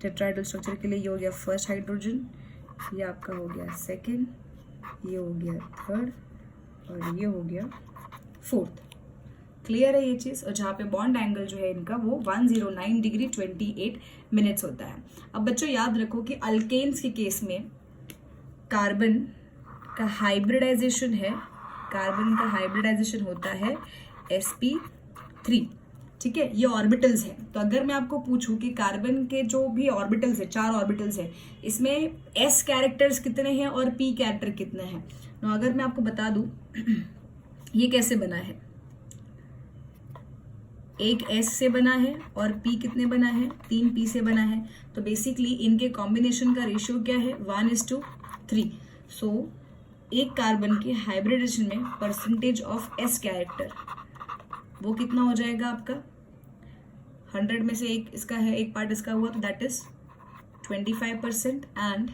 टेट्राहेड्रल स्ट्रक्चर के लिए ये हो गया फर्स्ट हाइड्रोजन, ये आपका हो गया सेकंड, ये हो गया थर्ड और ये हो गया फोर्थ। क्लियर है ये चीज? और जहाँ पे बॉन्ड एंगल जो है इनका वो 109 डिग्री 28 मिनट्स होता है। अब बच्चों याद रखो कि अल्केन्स के केस में कार्बन का हाइब्रिडाइजेशन है, कार्बन का हाइब्रिडाइजेशन होता है sp3, ठीक है। ये ऑर्बिटल्स है, तो अगर मैं आपको पूछूं कि कार्बन के जो भी ऑर्बिटल्स है, 4 ऑर्बिटल्स है, इसमें s कैरेक्टर्स कितने हैं और p कैरेक्टर कितने हैं, तो अगर मैं आपको बता दूं ये कैसे बना है, एक s से बना है और p कितने बना है, 3 p से बना है। तो बेसिकली इनके कॉम्बिनेशन का रेशियो क्या है, 1:3। सो एक कार्बन के हाइब्रिडेशन में परसेंटेज ऑफ s कैरेक्टर वो कितना हो जाएगा आपका, 100 में से एक इसका है, एक पार्ट इसका हुआ, तो that is 25%, and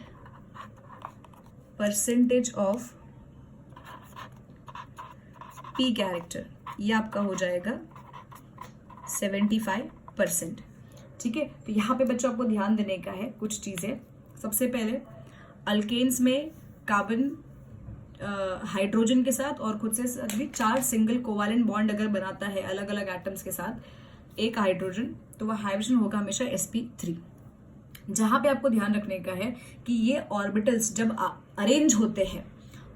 percentage of p character ये आपका हो जाएगा 75%, ठीक है। तो यहाँ पे बच्चों आपको ध्यान देने का है कुछ चीजें। सबसे पहले अल्केन्स में कार्बन हाइड्रोजन के साथ और खुद से भी 4 सिंगल कोवैलेंट बॉन्ड अगर बनाता है अलग अलग एटम्स के साथ एक हाइड्रोजन, तो वह हाइड्रोजन होगा हमेशा sp3। जहां पे आपको ध्यान रखने का है कि ये ऑर्बिटल्स जब अरेंज होते हैं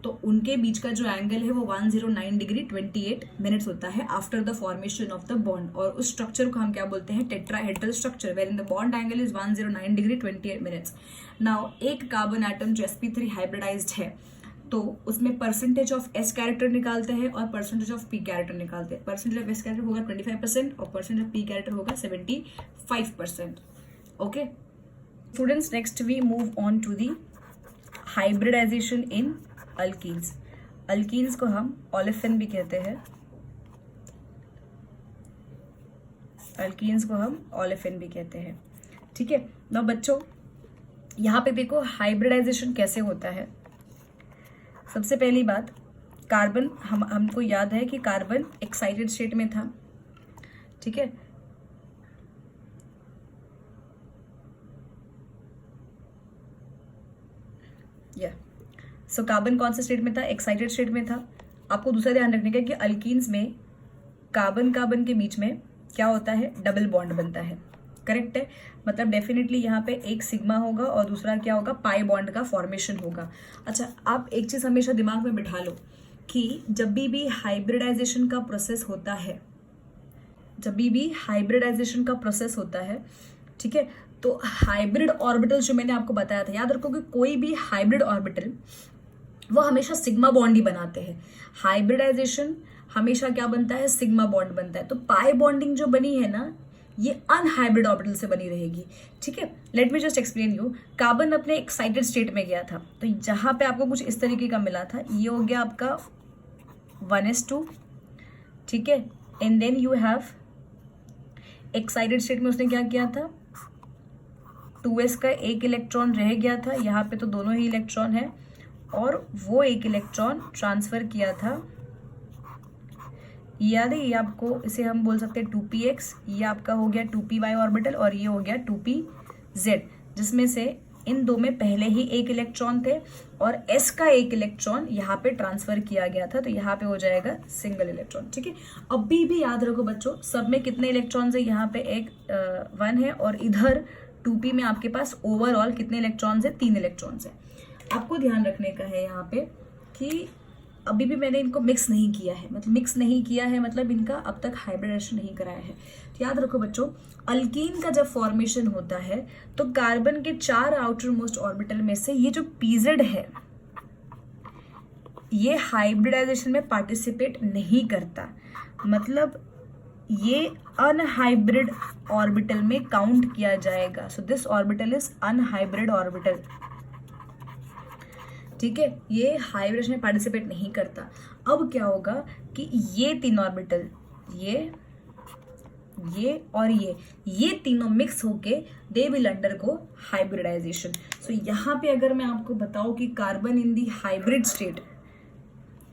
तो उनके बीच का जो एंगल है वो 109 डिग्री 28 मिनट्स होता है after the formation of the bond, और उस स्ट्रक्चर को हम क्या बोलते हैं, tetrahedral structure, where in the bond angle is 109 degree 28 minutes. Now एक कार्बन एटम जो sp3 हाइब्रिडाइज्ड है, तो उसमें परसेंटेज ऑफ s कैरेक्टर निकालते हैं और परसेंटेज ऑफ p कैरेक्टर निकालते हैं। परसेंटेज ऑफ s कैरेक्टर होगा 25% और परसेंटेज ऑफ p कैरेक्टर होगा 75%। Okay students, next we move on to the hybridisation in alkenes. Alkenes को हम ओलेफिन भी कहते हैं, अल्कीन्स को हम ओलेफिन भी कहते हैं, ठीक है ना बच्चों। यहाँ पे देखो हाइब्रिडाइजेशन कैसे होता है। सबसे पहली बात, कार्बन हमको याद है कि कार्बन एक्साइटेड स्टेट में था, ठीक है। सो कार्बन कौन से स्टेट में था, एक्साइटेड स्टेट में था। आपको दूसरा ध्यान रखने का कि अल्कीन्स में कार्बन कार्बन के बीच में क्या होता है, डबल बॉन्ड बनता है, करेक्ट है। मतलब डेफिनेटली यहाँ पे एक सिग्मा होगा और दूसरा क्या होगा, पाई बॉन्ड का फॉर्मेशन होगा। अच्छा, आप एक चीज हमेशा दिमाग में बिठा लो कि जब भी हाइब्रिडाइजेशन का प्रोसेस होता है, जब भी हाइब्रिडाइजेशन का प्रोसेस होता है, ठीक है, तो हाइब्रिड ऑर्बिटल जो मैंने आपको बताया था, याद रखो कि कोई भी हाइब्रिड ऑर्बिटल वो हमेशा सिग्मा बॉन्ड ही बनाते हैं। हाइब्रिडाइजेशन हमेशा क्या बनता है, सिग्मा बॉन्ड बनता है। तो पाई बॉन्डिंग जो बनी है ना, ये अनहाइब्रिड ऑर्बिटल से बनी रहेगी, ठीक है। Let me just explain you. Carbon अपने एक्साइटेड स्टेट में गया था, तो जहां पे आपको कुछ इस तरीके का मिला था, ये हो गया आपका 1s2, ठीक है। And then you have excited state में उसने क्या किया था, 2s का एक इलेक्ट्रॉन रह गया था, यहाँ पे तो दोनों ही इलेक्ट्रॉन है, और वो एक इलेक्ट्रॉन ट्रांसफर किया था, याद है, ये आपको इसे हम बोल सकते हैं 2px, ये आपका हो गया 2py ऑर्बिटल और ये हो गया 2pz, जिसमें से इन दो में पहले ही एक इलेक्ट्रॉन थे और s का एक इलेक्ट्रॉन यहाँ पे ट्रांसफर किया गया था, तो यहाँ पे हो जाएगा सिंगल इलेक्ट्रॉन। ठीक है, अभी भी याद रखो बच्चों, सब में कितने इलेक्ट्रॉन्स है, यहाँ पे एक 1 है और इधर 2p में आपके पास ओवरऑल कितने इलेक्ट्रॉन्स है, 3 इलेक्ट्रॉन्स है। आपको ध्यान रखने का है यहाँ पे कि अभी भी मैंने इनको मिक्स नहीं किया है, मतलब मिक्स नहीं किया है मतलब इनका अब तक हाइब्रिडेशन नहीं कराया है। तो याद रखो बच्चों, अल्कीन का जब फॉर्मेशन होता है तो कार्बन के 4 आउटर मोस्ट ऑर्बिटल में से ये जो pz है ये हाइब्रिडाइजेशन में पार्टिसिपेट नहीं करता, मतलब ये अनहाइब्रिड ऑर्बिटल में काउंट किया जाएगा। So this orbital is unhybrid orbital. ठीक है, ये हाइब्रिडेशन में पार्टिसिपेट नहीं करता। अब क्या होगा कि ये 3 ऑर्बिटल, ये और ये तीनों मिक्स होके they will undergo hybridisation. So यहाँ पे अगर मैं आपको बताऊं कि carbon in the hybrid state,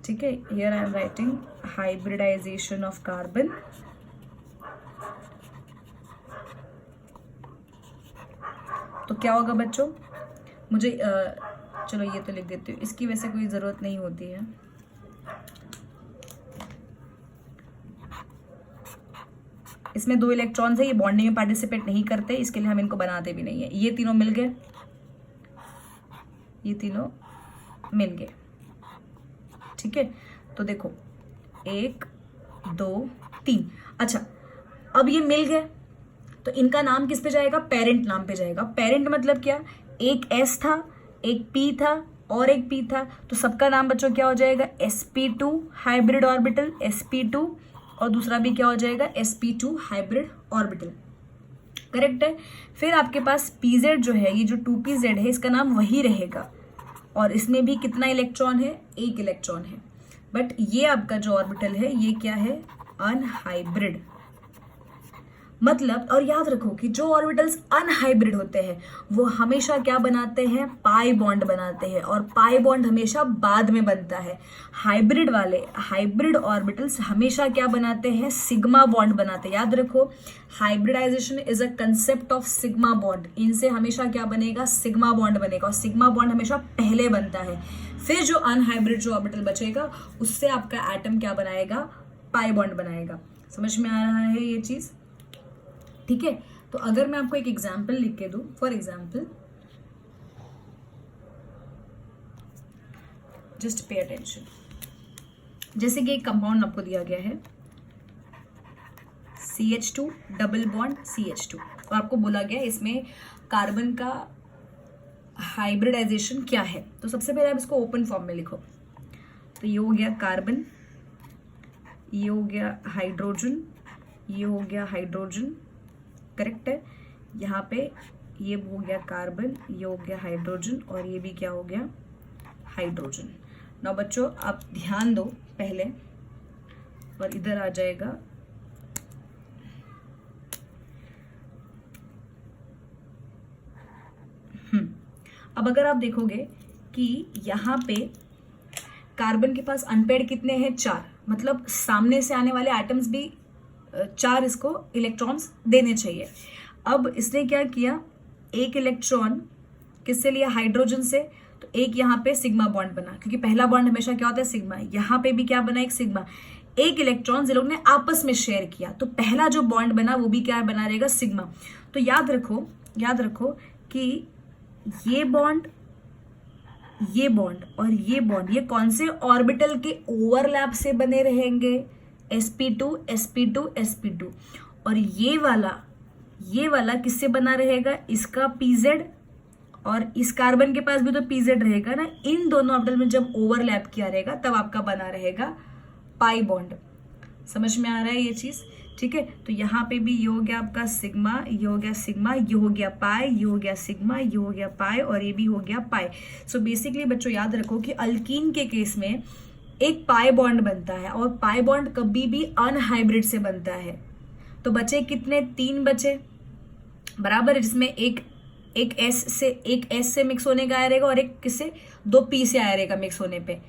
ठीक है, here I am writing hybridisation of carbon, तो क्या होगा बच्चों, मुझे चलो ये तो लिख देती हूँ, इसकी वैसे कोई जरूरत नहीं होती है। इसमें 2 इलेक्ट्रॉन्स है, ये बॉन्डिंग में पार्टिसिपेट नहीं करते, इसके लिए हम इनको बनाते भी नहीं है। ये तीनों मिल गए, ये तीनों मिल गए। ठीक है, तो देखो 1 2 3। अच्छा, अब ये मिल गए तो इनका नाम किस पे जाएगा, पेरेंट नाम पे जाएगा। पेरेंट मतलब क्या, एक S था, एक P था और एक P था, तो सबका नाम बच्चों क्या हो जाएगा, sp2 हाइब्रिड ऑर्बिटल, sp2, और दूसरा भी क्या हो जाएगा, sp2 हाइब्रिड ऑर्बिटल। करेक्ट है। फिर आपके पास pz जो है, ये जो 2pz है, इसका नाम वही रहेगा और इसमें भी कितना इलेक्ट्रॉन है, 1 इलेक्ट्रॉन है, बट ये आपका जो ऑर्बिटल है ये क्या है, अनहाइब्रिड। मतलब, और याद रखो कि जो ऑर्बिटल्स अनहाइब्रिड होते हैं वो हमेशा क्या बनाते हैं, पाई बॉन्ड बनाते हैं, और पाई बॉन्ड हमेशा बाद में बनता है। हाइब्रिड वाले, हाइब्रिड ऑर्बिटल्स हमेशा क्या बनाते हैं, सिग्मा बॉन्ड बनाते हैं। याद रखो, hybridisation is a concept of sigma bond. इनसे हमेशा क्या बनेगा, सिग्मा बॉन्ड बनेगा, और सिग्मा बॉन्ड हमेशा पहले बनता है। फिर जो अनहाइब्रिड जो ऑर्बिटल बचेगा उससे आपका एटम क्या बनाएगा, पाई बॉन्ड बनाएगा। समझ में आ रहा है ये चीज? ठीक है, तो अगर मैं आपको एक एग्जाम्पल लिख के दूं, for example, just pay attention, जैसे कि एक कंपाउंड आपको दिया गया है CH2 डबल बॉन्ड CH2, और आपको बोला गया इसमें कार्बन का हाइब्रिडाइजेशन क्या है। तो सबसे पहले आप इसको ओपन फॉर्म में लिखो। तो ये हो गया कार्बन, ये हो गया हाइड्रोजन, ये हो गया हाइड्रोजन, करेक्ट है। यहाँ पे ये हो गया कार्बन, ये हो गया हाइड्रोजन, और ये भी क्या हो गया, हाइड्रोजन। ना बच्चों आप ध्यान दो पहले, और इधर आ जाएगा अब अगर आप देखोगे कि यहाँ पे कार्बन के पास अनपेयर्ड कितने हैं, 4, मतलब सामने से आने वाले एटम्स भी 4 इसको इलेक्ट्रॉन्स देने चाहिए। अब इसने क्या किया, 1 इलेक्ट्रॉन किससे लिया, हाइड्रोजन से, तो एक यहाँ पे सिग्मा बॉन्ड बना, क्योंकि पहला बॉन्ड हमेशा क्या होता है, सिग्मा। यहाँ पे भी क्या बना, एक सिग्मा। 1 इलेक्ट्रॉन ये लोग ने आपस में शेयर किया, तो पहला जो बॉन्ड बना वो भी क्या बना रहेगा, सिग्मा। तो याद रखो कि ये बॉन्ड और ये बॉन्ड, ये कौन से ऑर्बिटल के ओवरलैप से बने रहेंगे, sp2 sp2 sp2, और ये वाला किससे बना रहेगा, इसका pz, और इस कार्बन के पास भी तो pz रहेगा ना। इन दोनों ऑर्बिटल में जब ओवरलैप किया रहेगा तब आपका बना रहेगा पाई बॉन्ड। समझ में आ रहा है ये चीज? ठीक है, तो यहाँ पे भी ये हो गया आपका सिग्मा, ये हो गया सिग्मा, ये हो गया पाई, ये हो गया सिग्मा, ये हो गया पाई, और ये भी हो गया पाई। सो बेसिकली बच्चों याद रखो कि अल्कीन के केस में एक पाई बॉन्ड बनता है, और पाई बॉन्ड कभी भी अनहाइब्रिड से बनता है। तो बचे कितने, 3 बचे, बराबर है, जिसमें एक S से मिक्स होने का आया रहेगा, और एक किससे, 2 P से आया रहेगा मिक्स होने पे।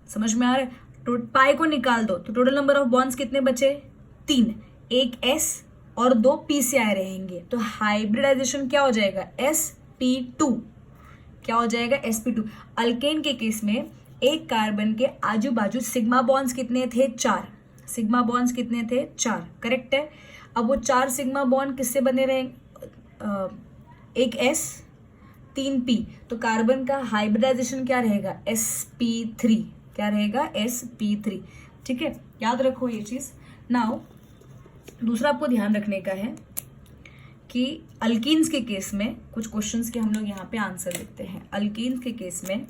समझ में आ रहा है? तो पाई को निकाल दो, तो टोटल नंबर ऑफ बॉन्ड्स कितने बचे, 3, एक S और 2 P से आए रहेंगे। तो हाइब्रिडाइजेशन क्या हो जाएगा, sp2, क्या हो जाएगा sp2। अल्केन के केस में एक कार्बन के आजू बाजू सिग्मा बॉन्ड्स कितने थे 4, सिग्मा बॉन्ड्स कितने थे 4, करेक्ट है। अब वो 4 सिग्मा बॉन्ड किससे बने रहे, एक s 3 p, तो कार्बन का हाइब्रिडाइजेशन क्या रहेगा sp3, क्या रहेगा sp3, ठीक है, याद रखो ये चीज। नाउ दूसरा आपको ध्यान रखने का है कि अल्कीन्स के केस में कुछ क्वेश्चंस के हम लोग यहाँ पे आंसर लिखते हैं। अल्कीन्स के केस में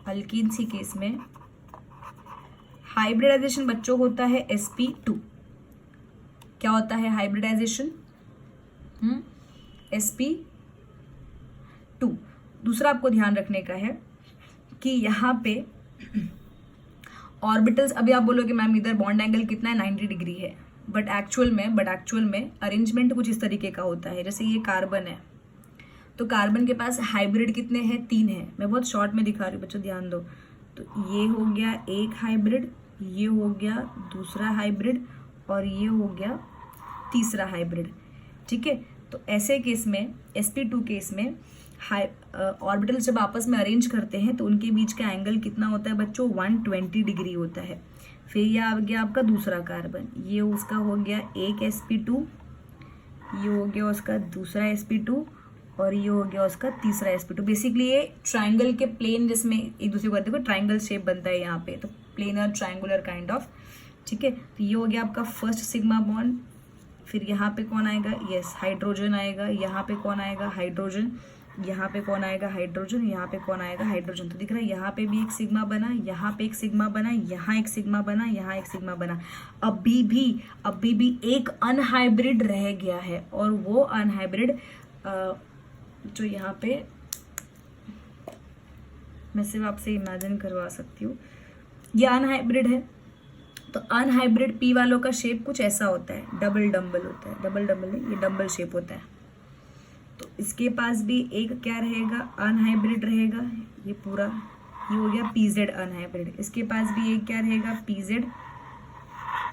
अल्कीन्स के केस में हाइब्रिडाइजेशन बच्चों होता है sp2। क्या होता है हाइब्रिडाइजेशन sp2। दूसरा आपको ध्यान रखने का है कि यहाँ पे ऑर्बिटल्स, अभी आप बोलोगे मैम इधर बॉन्ड एंगल कितना है 90 डिग्री है, बट एक्चुअल में अरेंजमेंट कुछ इस तरीके का होता है। जैसे ये कार्बन है तो कार्बन के पास हाइब्रिड कितने हैं 3 है, मैं बहुत शॉर्ट में दिखा रही हूँ बच्चों ध्यान दो। तो ये हो गया एक हाइब्रिड, ये हो गया दूसरा हाइब्रिड और ये हो गया तीसरा हाइब्रिड, ठीक है। तो ऐसे केस में sp2 केस में ऑर्बिटल जब आपस में अरेंज करते हैं तो उनके बीच का एंगल कितना होता है बच्चों 120 डिग्री होता है। फिर ये आ गया आपका दूसरा कार्बन, ये उसका हो गया एक sp2, ये हो गया उसका दूसरा sp2 और ये हो गया उसका तीसरा sp2। बेसिकली ये ट्राइंगल के प्लेन जिसमें एक दूसरे को देखो ट्राइंगल शेप बनता है यहाँ पे, तो प्लेनर ट्राइंगुलर काइंड ऑफ, ठीक है। तो ये हो गया आपका फर्स्ट सिग्मा बॉन्ड। फिर यहाँ पे कौन आएगा, यस हाइड्रोजन आएगा। यहाँ पे कौन आएगा हाइड्रोजन, यहाँ पे कौन आएगा हाइड्रोजन, यहाँ पे कौन आएगा हाइड्रोजन। तो दिख रहा है यहाँ पे भी एक सिग्मा बना, यहाँ पे एक सिग्मा बना, यहाँ एक सिग्मा बना, यहाँ एक सिग्मा बना। अभी भी एक अनहाइब्रिड रह गया है और वो अनहाइब्रिड जो यहाँ पे मैं सिर्फ आपसे इमेजिन करवा सकती हूँ, ये अनहाइब्रिड है। तो अनहाइब्रिड पी वालों का शेप कुछ ऐसा होता है, डबल डम्बल होता है, डबल डम्बल नहीं, ये डम्बल शेप होता है। तो इसके पास भी एक क्या रहेगा अनहाइब्रिड रहेगा, ये पूरा ये हो गया pz अनहाइब्रिड। इसके पास भी एक क्या रहेगा pz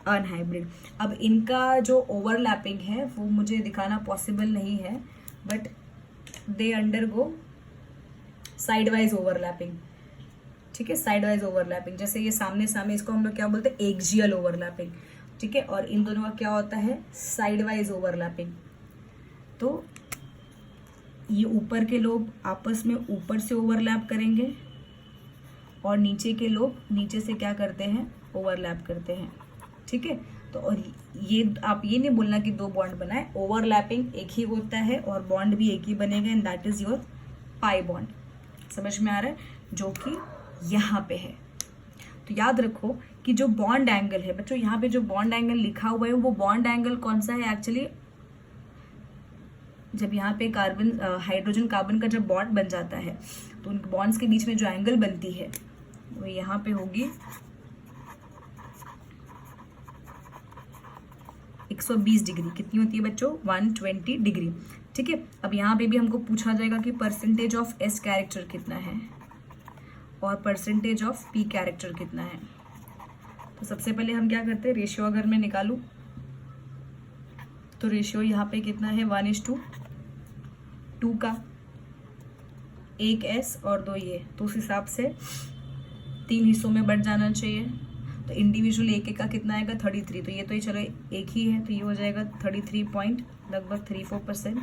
अनहाइब्रिड। अब इनका जो ओवरलैपिंग है वो मुझे दिखाना पॉसिबल नहीं है, but they undergo side wise overlapping, ठीक है, साइड वाइज ओवरलैपिंग। जैसे ये सामने सामने, इसको हम लोग क्या बोलते हैं एक्सियल ओवरलैपिंग, ठीक है। और इन दोनों का क्या होता है साइड वाइज ओवरलैपिंग। तो ये ऊपर के लोग आपस में ऊपर से ओवरलैप करेंगे और नीचे के लोग नीचे से क्या करते हैं ओवरलैप करते हैं, ठीक है। तो और ये आप ये नहीं बोलना कि 2 बॉन्ड बनाए, ओवरलैपिंग एक ही होता है और बॉन्ड भी एक ही बनेगा, and that is your pi bond. समझ में आ रहा है, जो कि यहाँ पे है। तो याद रखो कि जो बॉन्ड एंगल है बच्चों, यहाँ पे जो बॉन्ड एंगल लिखा हुआ है वो बॉन्ड एंगल कौन सा है एक्चुअली, जब यहाँ पे कार्बन हाइड्रोजन कार्बन का जब बॉन्ड बन जाता है तो उन बॉन्ड्स के बीच में जो एंगल बनती है वो यहाँ पे होगी 120 डिग्री। कितनी होती है बच्चों 120 डिग्री, ठीक है। अब यहाँ पे भी हमको पूछा जाएगा कि परसेंटेज ऑफ एस कैरेक्टर कितना है और परसेंटेज ऑफ पी कैरेक्टर कितना है। तो सबसे पहले हम क्या करते हैं, रेशियो अगर मैं निकालूं तो रेशियो यहाँ पे कितना है 1:2 का, एक एस और 2 ये, तो उस हिसाब से 3 हिस्सों में बट जाना चाहिए। तो इंडिविजुअल एक एक का कितना आएगा 33, तो ये तो ये चलो एक ही है, तो ये हो जाएगा 33.34%।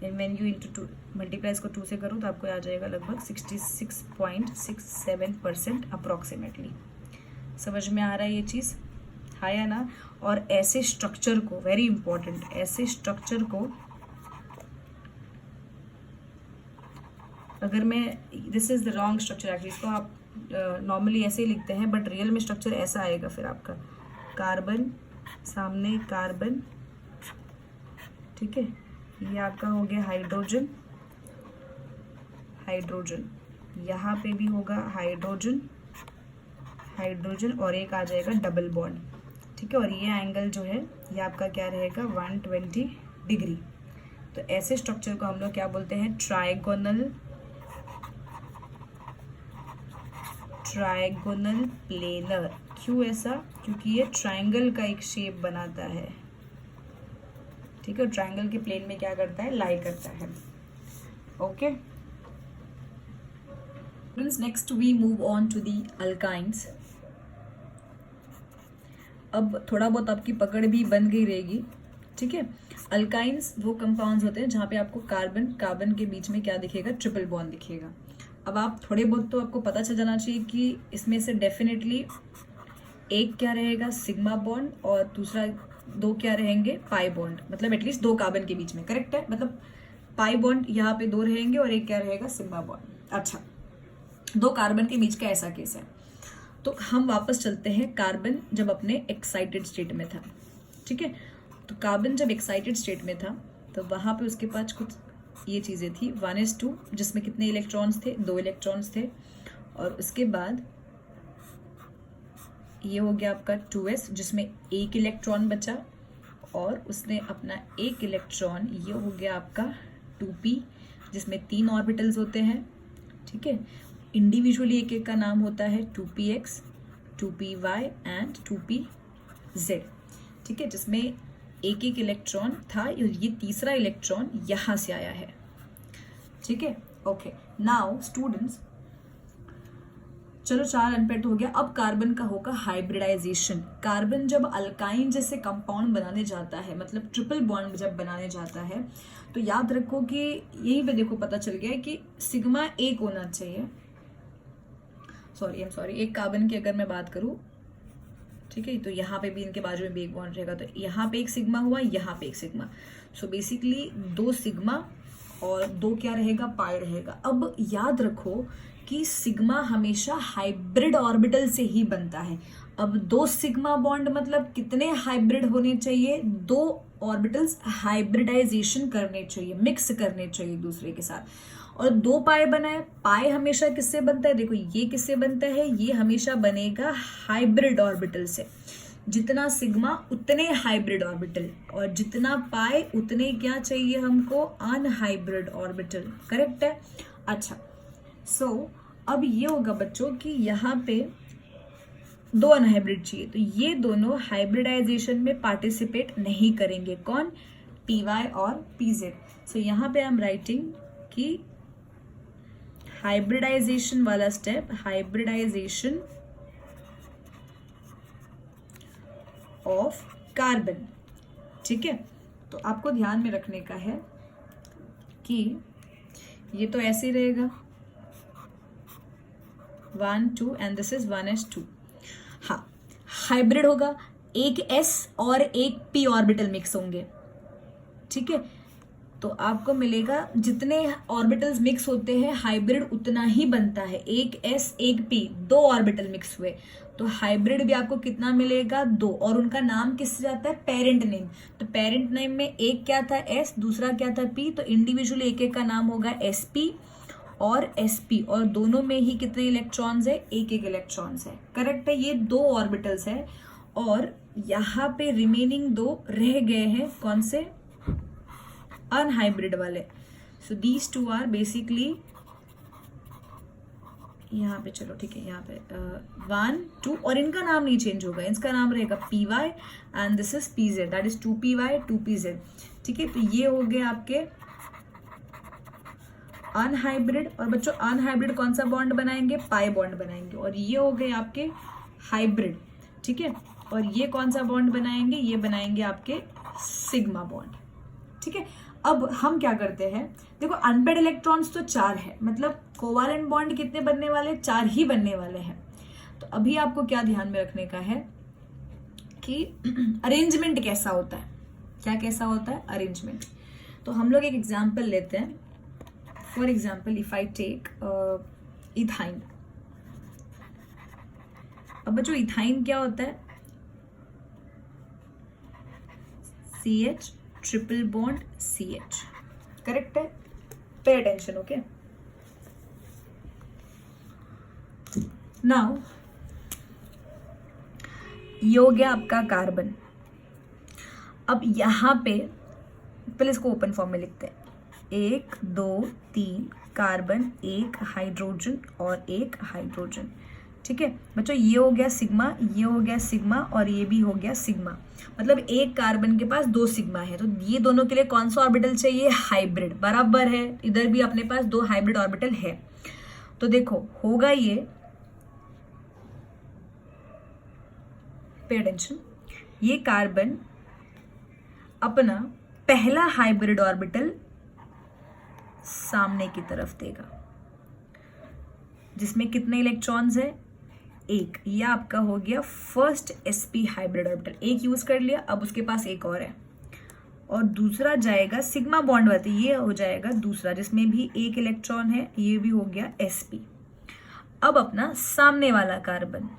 And when you into multiply इसको 2 से करो तो आपको आ जाएगा लगभग 66.67% अप्रॉक्सीमेटली। समझ में आ रहा है ये चीज़, हाँ या ना। और ऐसे स्ट्रक्चर को, वेरी इंपॉर्टेंट, ऐसे स्ट्रक्चर को अगर मैं, this is the wrong structure actually, इसको आप नॉर्मली ऐसे ही लिखते हैं बट रियल में स्ट्रक्चर ऐसा आएगा फिर आपका, कार्बन सामने कार्बन, ठीक है। ये आपका हो गया हाइड्रोजन, हाइड्रोजन यहाँ पे भी होगा हाइड्रोजन, हाइड्रोजन और एक आ जाएगा डबल बॉन्ड, ठीक है। और ये एंगल जो है ये आपका क्या रहेगा 120 डिग्री। तो ऐसे स्ट्रक्चर को हम लोग क्या बोलते हैं ट्राइगोनल, ट्राइगोनल प्लेनर। क्यों ऐसा, क्योंकि ये ट्राइंगल का एक शेप बनाता है, ठीक है, ट्रायंगल के प्लेन में क्या करता है, लाई करता है। Okay friends, next we move on to the alkynes. अब थोड़ा बहुत आपकी पकड़ भी बन गई रहेगी, ठीक है। अल्काइंस वो कंपाउंड्स होते हैं जहाँ पे आपको कार्बन कार्बन के बीच में क्या दिखेगा, ट्रिपल बॉन्ड दिखेगा। अब आप थोड़े बहुत तो आपको पता चल जाना चाहिए कि इसमें से डेफिनेटली एक क्या रहेगा, सिग्मा बॉन्ड, और दूसरा दो क्या रहेंगे, पाई बॉन्ड, मतलब एटलीस्ट दो कार्बन के बीच में, करेक्ट है। मतलब पाई बॉन्ड यहाँ पे दो रहेंगे और एक क्या रहेगा, सिग्मा बॉन्ड। अच्छा, दो कार्बन के बीच का ऐसा केस है। तो हम वापस चलते हैं कार्बन जब अपने एक्साइटेड स्टेट में था, ठीक है। तो कार्बन जब एक्साइटेड स्टेट में था तो वहां पे उसके पास कुछ ये चीजें थी, 1s2 जिसमें कितने इलेक्ट्रॉन्स थे, 2 इलेक्ट्रॉन्स थे, और उसके बाद ये हो गया आपका 2s जिसमें 1 इलेक्ट्रॉन बचा, और उसने अपना 1 इलेक्ट्रॉन, ये हो गया आपका 2p जिसमें 3 ऑर्बिटल्स होते हैं, ठीक है। इंडिविजुअली एक एक का नाम होता है 2px, 2py एंड 2pz, ठीक है, जिसमें एक एक इलेक्ट्रॉन था, ये तीसरा इलेक्ट्रॉन यहां से आया है, ठीक है। ओके नाउ स्टूडेंट्स, चलो 4 अनपेड हो गया। अब कार्बन का होगा हाइब्रिडाइजेशन। कार्बन जब अल्काइन जैसे कंपाउंड बनाने जाता है, मतलब ट्रिपल बॉन्ड जब बनाने जाता है, तो याद रखो कि यहीं पे देखो पता चल गया है कि सिग्मा एक होना चाहिए। सॉरी एक कार्बन की अगर मैं बात करूं, ठीक है, तो यहाँ पे भी इनके बाजू में भी एक बॉन्ड रहेगा, तो यहाँ पे एक सिग्मा हुआ, यहाँ पे एक सिग्मा, सो बेसिकली 2 सिग्मा और 2 क्या रहेगा, पाई रहेगा। अब याद रखो कि सिग्मा हमेशा हाइब्रिड ऑर्बिटल से ही बनता है। अब 2 सिग्मा बॉन्ड मतलब कितने हाइब्रिड होने चाहिए, 2 ऑर्बिटल्स हाइब्रिडाइजेशन करने चाहिए, मिक्स करने चाहिए एक दूसरे के साथ। और 2 पाई बनाए, पाई हमेशा किससे बनता है, देखो ये किससे बनता है, ये हमेशा बनेगा हाइब्रिड ऑर्बिटल से। जितना सिग्मा उतने हाइब्रिड ऑर्बिटल, और जितना पाई उतने क्या चाहिए हमको, अनहाइब्रिड ऑर्बिटल, करेक्ट है। अच्छा सो अब ये होगा बच्चों कि यहाँ पे 2 अनहाइब्रिड चाहिए, तो ये दोनों हाइब्रिडाइजेशन में पार्टिसिपेट नहीं करेंगे। कौन, py और pz। सो यहाँ पे आई एम राइटिंग कि हाइब्रिडाइजेशन वाला स्टेप, हाइब्रिडाइजेशन ऑफ कार्बन, ठीक है। तो आपको ध्यान में रखने का है कि ये तो ऐसे ही रहेगा 1 2 एंड दिस इज 1s2। हाँ, हाइब्रिड होगा, एक s और एक p ऑर्बिटल मिक्स होंगे, ठीक है। तो आपको मिलेगा जितने ऑर्बिटल्स मिक्स होते हैं हाइब्रिड उतना ही बनता है, एक s एक p, 2 ऑर्बिटल मिक्स हुए, तो हाइब्रिड भी आपको कितना मिलेगा, 2, और उनका नाम किससे जाता है, पेरेंट नेम। तो पेरेंट नेम में एक क्या था, s, दूसरा क्या था, p, तो इंडिविजुअली एक एक का नाम होगा sp और sp, और दोनों में ही कितने इलेक्ट्रॉन्स है, एक एक इलेक्ट्रॉन्स है, करेक्ट है। ये 2 ऑर्बिटल्स है, और यहाँ पे रिमेनिंग 2 रह गए हैं, कौन से, अनहाइब्रिड वाले। सो दीज 2 आर बेसिकली, यहाँ पे चलो ठीक है, यहाँ पे 1 2, और इनका नाम नहीं चेंज होगा, इसका नाम रहेगा py and this is pz, that is 2py 2pz, ठीक है। तो ये हो गए आपके अनहाइब्रिड, और बच्चों अनहाइब्रिड कौन सा बॉन्ड बनाएंगे, पाई बॉन्ड बनाएंगे, और ये हो गए आपके हाइब्रिड, ठीक है। और ये कौन सा बॉन्ड बनाएंगे, ये बनाएंगे आपके सिग्मा बॉन्ड, ठीक है। अब हम क्या करते हैं, देखो अनपेड इलेक्ट्रॉन्स तो 4 है, मतलब कोवालेंट बॉन्ड कितने बनने वाले, 4 ही बनने वाले हैं। तो अभी आपको क्या ध्यान में रखने का है कि अरेंजमेंट कैसा होता है, क्या कैसा होता है अरेंजमेंट। तो हम लोग एक एग्जाम्पल लेते हैं, for example if I take ethyne. अब बच्चों इथाइन क्या होता है, CH triple bond CH, correct है, पे अटेंशन, ओके। नाउ ये हो गया आपका कार्बन। अब यहां पे पहले इसको ओपन फॉर्म में लिखते हैं, 1 2 3 कार्बन, 1 हाइड्रोजन और 1 हाइड्रोजन, ठीक है बच्चों, ये हो गया सिग्मा, ये हो गया सिग्मा और ये भी हो गया सिग्मा। मतलब एक कार्बन के पास 2 सिग्मा है, तो ये दोनों के लिए कौन सा ऑर्बिटल चाहिए? हाइब्रिड। बराबर है, इधर भी अपने पास 2 हाइब्रिड ऑर्बिटल है। तो देखो होगा ये, पे अटेंशन, ये कार्बन अपना पहला हाइब्रिड ऑर्बिटल सामने की तरफ देगा, जिसमें कितने इलेक्ट्रॉन्स है? 1। ये आपका हो गया फर्स्ट sp हाइब्रिड ऑर्बिटल, एक यूज कर लिया, अब उसके पास एक और है। और दूसरा जाएगा सिग्मा बॉन्ड वाले, ये हो जाएगा दूसरा, जिसमें भी 1 इलेक्ट्रॉन है, ये भी हो गया sp। अब अपना सामने वाला कार्बन,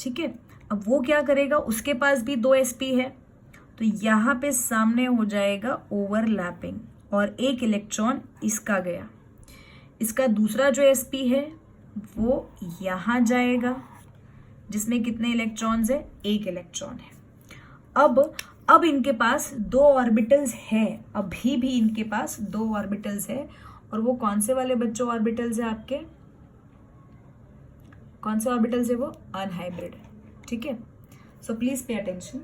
ठीक है, अब वो क्या करेगा? उसके पास भी 2 sp है, तो यहाँ पे सामने हो जाएगा ओवरलैपिंग और 1 इलेक्ट्रॉन इसका गया। इसका दूसरा जो sp है वो यहाँ जाएगा, जिसमें कितने इलेक्ट्रॉन्स है? 1 इलेक्ट्रॉन है। अब इनके पास 2 ऑर्बिटल्स है, अभी भी इनके पास 2 ऑर्बिटल्स है। और वो कौन से वाले बच्चों ऑर्बिटल्स है आपके? कौन से ऑर्बिटल्स है वो? अनहाइब्रिड। ठीक है, so please pay attention.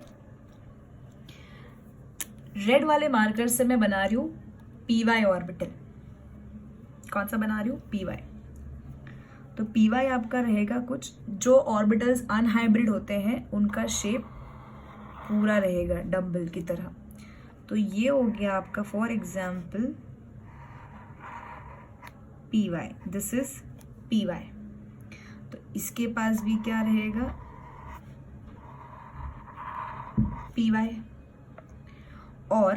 Red वाले मार्कर से मैं बना रही हूं py ऑर्बिटल। कौन सा बना रही हूं? py। तो py आपका रहेगा कुछ, जो ऑर्बिटल्स अनहाइब्रिड होते हैं उनका शेप पूरा रहेगा डम्बल की तरह। तो ये हो गया आपका for example py, this is py। तो इसके पास भी क्या रहेगा? py। और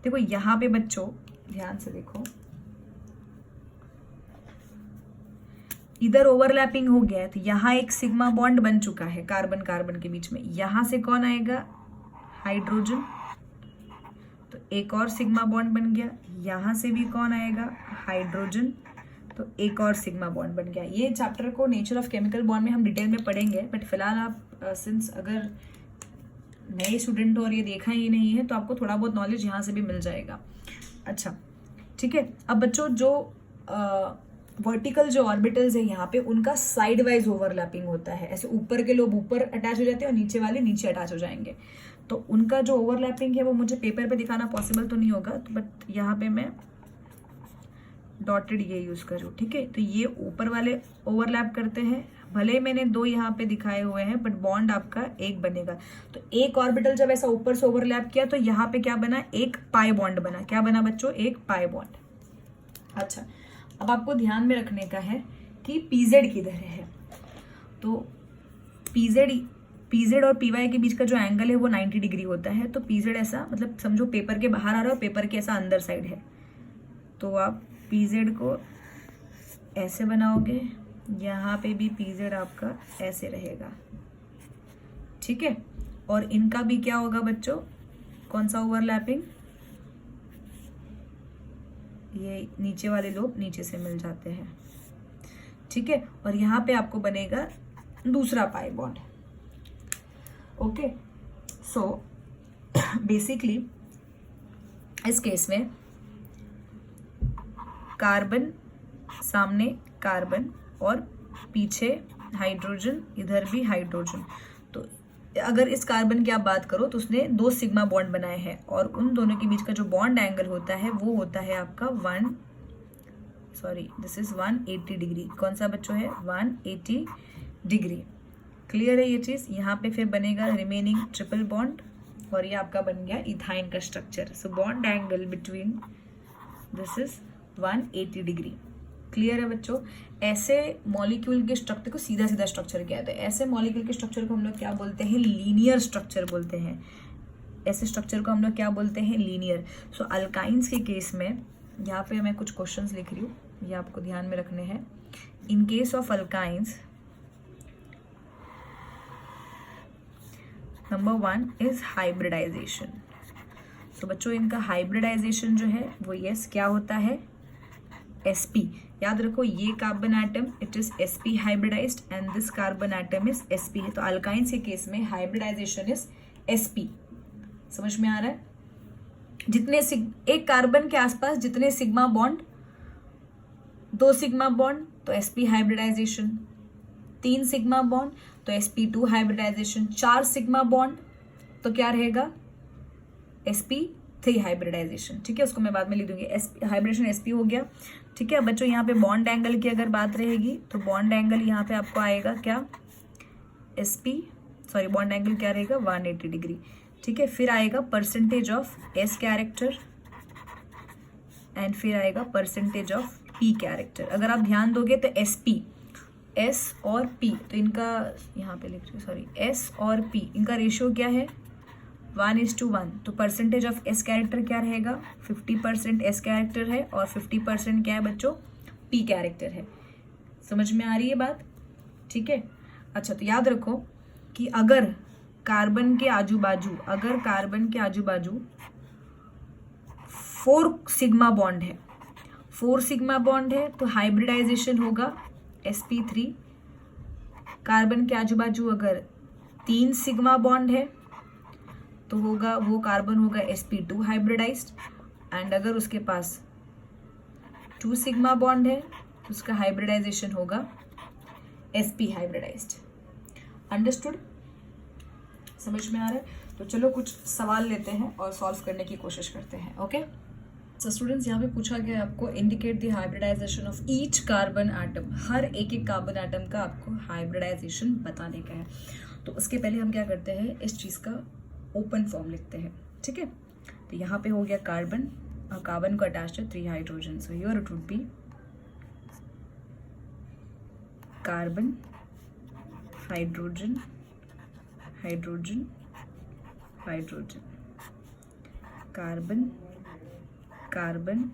देखो यहां पे बच्चों ध्यान से देखो, इधर ओवरलैपिंग हो गया है, तो यहाँ एक सिग्मा बॉन्ड बन चुका है कार्बन कार्बन के बीच में। यहां से कौन आएगा? हाइड्रोजन। तो एक और सिग्मा बॉन्ड बन गया। यहां से भी कौन आएगा? हाइड्रोजन। तो एक और सिग्मा बॉन्ड बन गया। ये चैप्टर को नेचर ऑफ केमिकल बॉन्ड में हम डिटेल में पढ़ेंगे, बट फिलहाल आप सिंस अगर नए स्टूडेंट हो और ये देखा ही नहीं है तो आपको थोड़ा बहुत नॉलेज यहाँ से भी मिल जाएगा। अच्छा ठीक है, अब बच्चों जो वर्टिकल जो ऑर्बिटल्स है यहाँ पे, उनका साइड वाइज ओवरलैपिंग होता है। ऐसे ऊपर के लोग ऊपर अटैच हो जाते हैं और नीचे वाले नीचे अटैच हो जाएंगे। तो उनका जो ओवरलैपिंग है वो मुझे पेपर पे दिखाना पॉसिबल तो नहीं होगा, तो बट यहाँ पे मैं डॉटेड ये यूज करूँ। ठीक है, तो ये ऊपर वाले ओवरलैप करते हैं, भले मैंने 2 यहाँ पे दिखाए हुए हैं, बट बॉन्ड आपका एक बनेगा। तो एक ऑर्बिटल जब ऐसा ऊपर से ओवरलैप किया तो यहाँ पे क्या बना? एक पाई बॉन्ड बना। क्या बना बच्चों? एक पाई बॉन्ड। अच्छा, अब आपको ध्यान में रखने का है कि पीजेड किधर है। तो पीजेड और पीवाई के बीच का जो एंगल है वो 90 डिग्री होता है। तो पीजेड ऐसा, मतलब समझो पेपर के बाहर आ रहा है और पेपर के ऐसा अंदर साइड है, तो आप पीजेड को ऐसे बनाओगे, यहाँ पे भी पीजेड आपका ऐसे रहेगा। ठीक है, और इनका भी क्या होगा बच्चों? कौन सा ओवरलैपिंग? ये नीचे वाले लोग नीचे से मिल जाते हैं। ठीक है, और यहाँ पे आपको बनेगा दूसरा pi bond. Okay, so basically इस केस में कार्बन सामने कार्बन और पीछे हाइड्रोजन, इधर भी हाइड्रोजन। तो अगर इस कार्बन की आप बात करो तो उसने 2 सिग्मा बॉन्ड बनाए हैं, और उन दोनों के बीच का जो बॉन्ड एंगल होता है वो होता है आपका 180 डिग्री। कौन सा बच्चों है? 180 डिग्री। क्लियर है ये चीज? यहाँ पे फिर बनेगा रिमेनिंग ट्रिपल बॉन्ड, और ये आपका बन गया इथाइन का structure. So bond angle between this is 180 degree. Clear है बच्चों? ऐसे मॉलिक्यूल के स्ट्रक्चर को सीधा सीधा स्ट्रक्चर कहते हैं। ऐसे मॉलिक्यूल के स्ट्रक्चर को हम लोग क्या बोलते हैं? लीनियर स्ट्रक्चर बोलते हैं। ऐसे स्ट्रक्चर को हम लोग क्या बोलते हैं? लीनियर। सो अल्काइंस के केस में यहाँ पे मैं कुछ क्वेश्चंस लिख रही हूँ, ये आपको ध्यान में रखने हैं। In case of alkynes, number 1 is hybridisation. तो बच्चों इनका हाइब्रिडाइजेशन जो है वो यस क्या होता है? sp। याद रखो ये carbon atom it is sp hybridised and this carbon atom is sp है। तो अल्काइंस के केस में हाइब्रिडाइजेशन इज sp। समझ में आ रहा है? जितने एक कार्बन के आसपास जितने सिग्मा बॉन्ड, 2 सिग्मा बॉन्ड, तो sp हाइब्रिडाइजेशन। 3 सिग्मा बॉन्ड तो sp2 हाइब्रिडाइजेशन, 4 सिग्मा बॉन्ड तो क्या रहेगा sp3 हाइब्रिडाइजेशन। ठीक है, उसको मैं बाद में लिख दूंगी, हाइब्रिडेशन sp हो गया। ठीक है बच्चों, यहाँ पे बॉन्ड एंगल की अगर बात रहेगी तो बॉन्ड एंगल यहाँ पे आपको आएगा क्या, बॉन्ड एंगल क्या रहेगा 180 डिग्री। ठीक है, फिर आएगा percentage of S character and फिर आएगा परसेंटेज ऑफ पी कैरेक्टर। अगर आप ध्यान दोगे तो एस और पी, तो इनका यहाँ पे लिख रही हूँ, एस और पी इनका रेशियो क्या है 1:1। तो परसेंटेज ऑफ एस कैरेक्टर क्या रहेगा 50% एस कैरेक्टर है और 50% क्या है बच्चों पी कैरेक्टर है। समझ में आ रही है बात? ठीक है, अच्छा तो याद रखो कि अगर कार्बन के आजू बाजू 4 सिग्मा बॉन्ड है, 4 सिग्मा बॉन्ड है तो हाइब्रिडाइजेशन होगा sp3। कार्बन के आजू बाजू अगर 3 सिग्मा बॉन्ड है तो होगा वो कार्बन होगा sp2 हाइब्रिडाइज्ड, एंड अगर उसके पास 2 सिग्मा बॉन्ड है तो उसका हाइब्रिडाइजेशन होगा sp हाइब्रिडाइज्ड। अंडरस्टूड? समझ में आ रहा है? तो चलो कुछ सवाल लेते हैं और सॉल्व करने की कोशिश करते हैं। ओके सो स्टूडेंट्स, यहाँ पे पूछा गया है आपको indicate the hybridisation of each carbon atom. हर एक कार्बन एटम का आपको हाइब्रिडाइजेशन बताने का है। तो उसके पहले हम क्या करते हैं, इस चीज़ का ओपन फॉर्म लिखते हैं। ठीक है, तो यहाँ पे हो गया कार्बन और कार्बन को अटैच्ड है 3 hydrogen, so here it would be carbon hydrogen hydrogen hydrogen, carbon carbon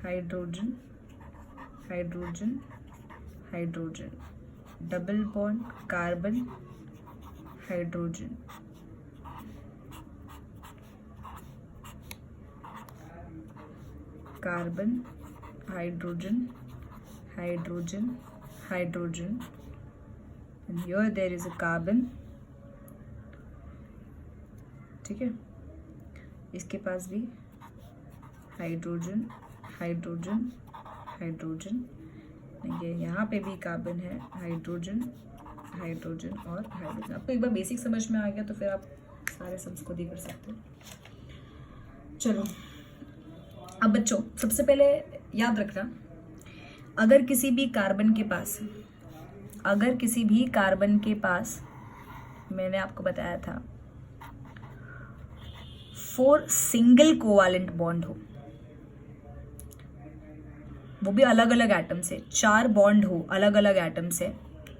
hydrogen hydrogen hydrogen, double bond carbon hydrogen, carbon hydrogen hydrogen hydrogen, and here there is a carbon। ठीक है, इसके पास भी hydrogen hydrogen hydrogen, ये यहाँ पे भी carbon है, hydrogen hydrogen और हाइड्रोजन। आपको एक बार बेसिक समझ में आ गया तो फिर आप सारे सम्स खुद ही कर सकते हो। चलो अब बच्चों, सबसे पहले याद रखना, अगर किसी भी कार्बन के पास मैंने आपको बताया था 4 सिंगल कोवालेंट बॉन्ड हो, वो भी अलग अलग एटम से, 4 बॉन्ड हो अलग अलग एटम से,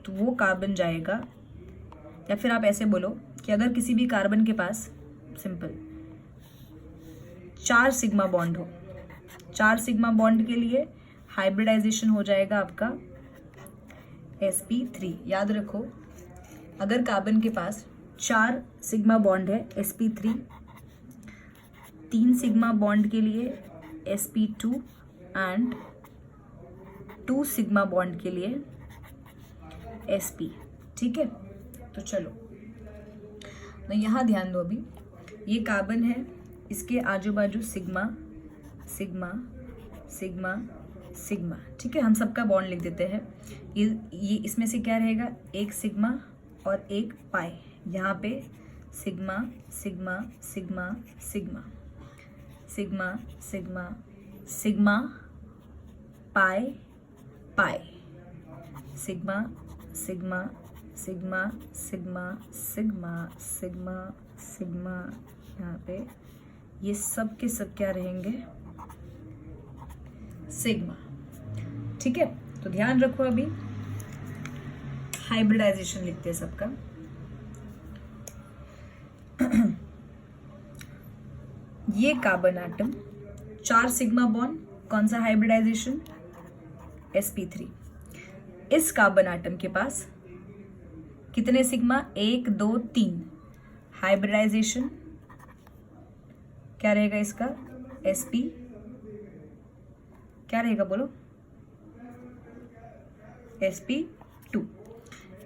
तो वो कार्बन जाएगा। या फिर आप ऐसे बोलो कि अगर किसी भी कार्बन के पास सिंपल 4 सिग्मा बॉन्ड हो, 4 सिग्मा बॉन्ड के लिए हाइब्रिडाइजेशन हो जाएगा आपका sp3। याद रखो, अगर कार्बन के पास 4 सिग्मा बॉन्ड है sp3, 3 सिग्मा बॉन्ड के लिए sp2 एंड 2 सिग्मा बॉन्ड के लिए sp। ठीक है, तो चलो तो यहाँ ध्यान दो, अभी ये कार्बन है, इसके आजू बाजू सिग्मा सिग्मा सिग्मा सिग्मा। ठीक है, हम सबका बॉन्ड लिख देते हैं। ये इसमें से क्या रहेगा, एक सिग्मा और एक पाई। यहाँ पे sigma sigma sigma sigma sigma sigma sigma pi pi, sigma sigma sigma sigma sigma sigma sigma, यहाँ पे ये सब के सब क्या रहेंगे, सिग्मा। ठीक है, तो ध्यान रखो, अभी हाइब्रिडाइजेशन लिखते हैं सबका। ये कार्बन एटम 4 सिग्मा बॉन्ड, कौन सा हाइब्रिडाइजेशन, sp3। इस कार्बन एटम के पास कितने सिग्मा, 1 2 3, हाइब्रिडाइजेशन क्या रहेगा इसका, sp क्या रहेगा बोलो, sp2।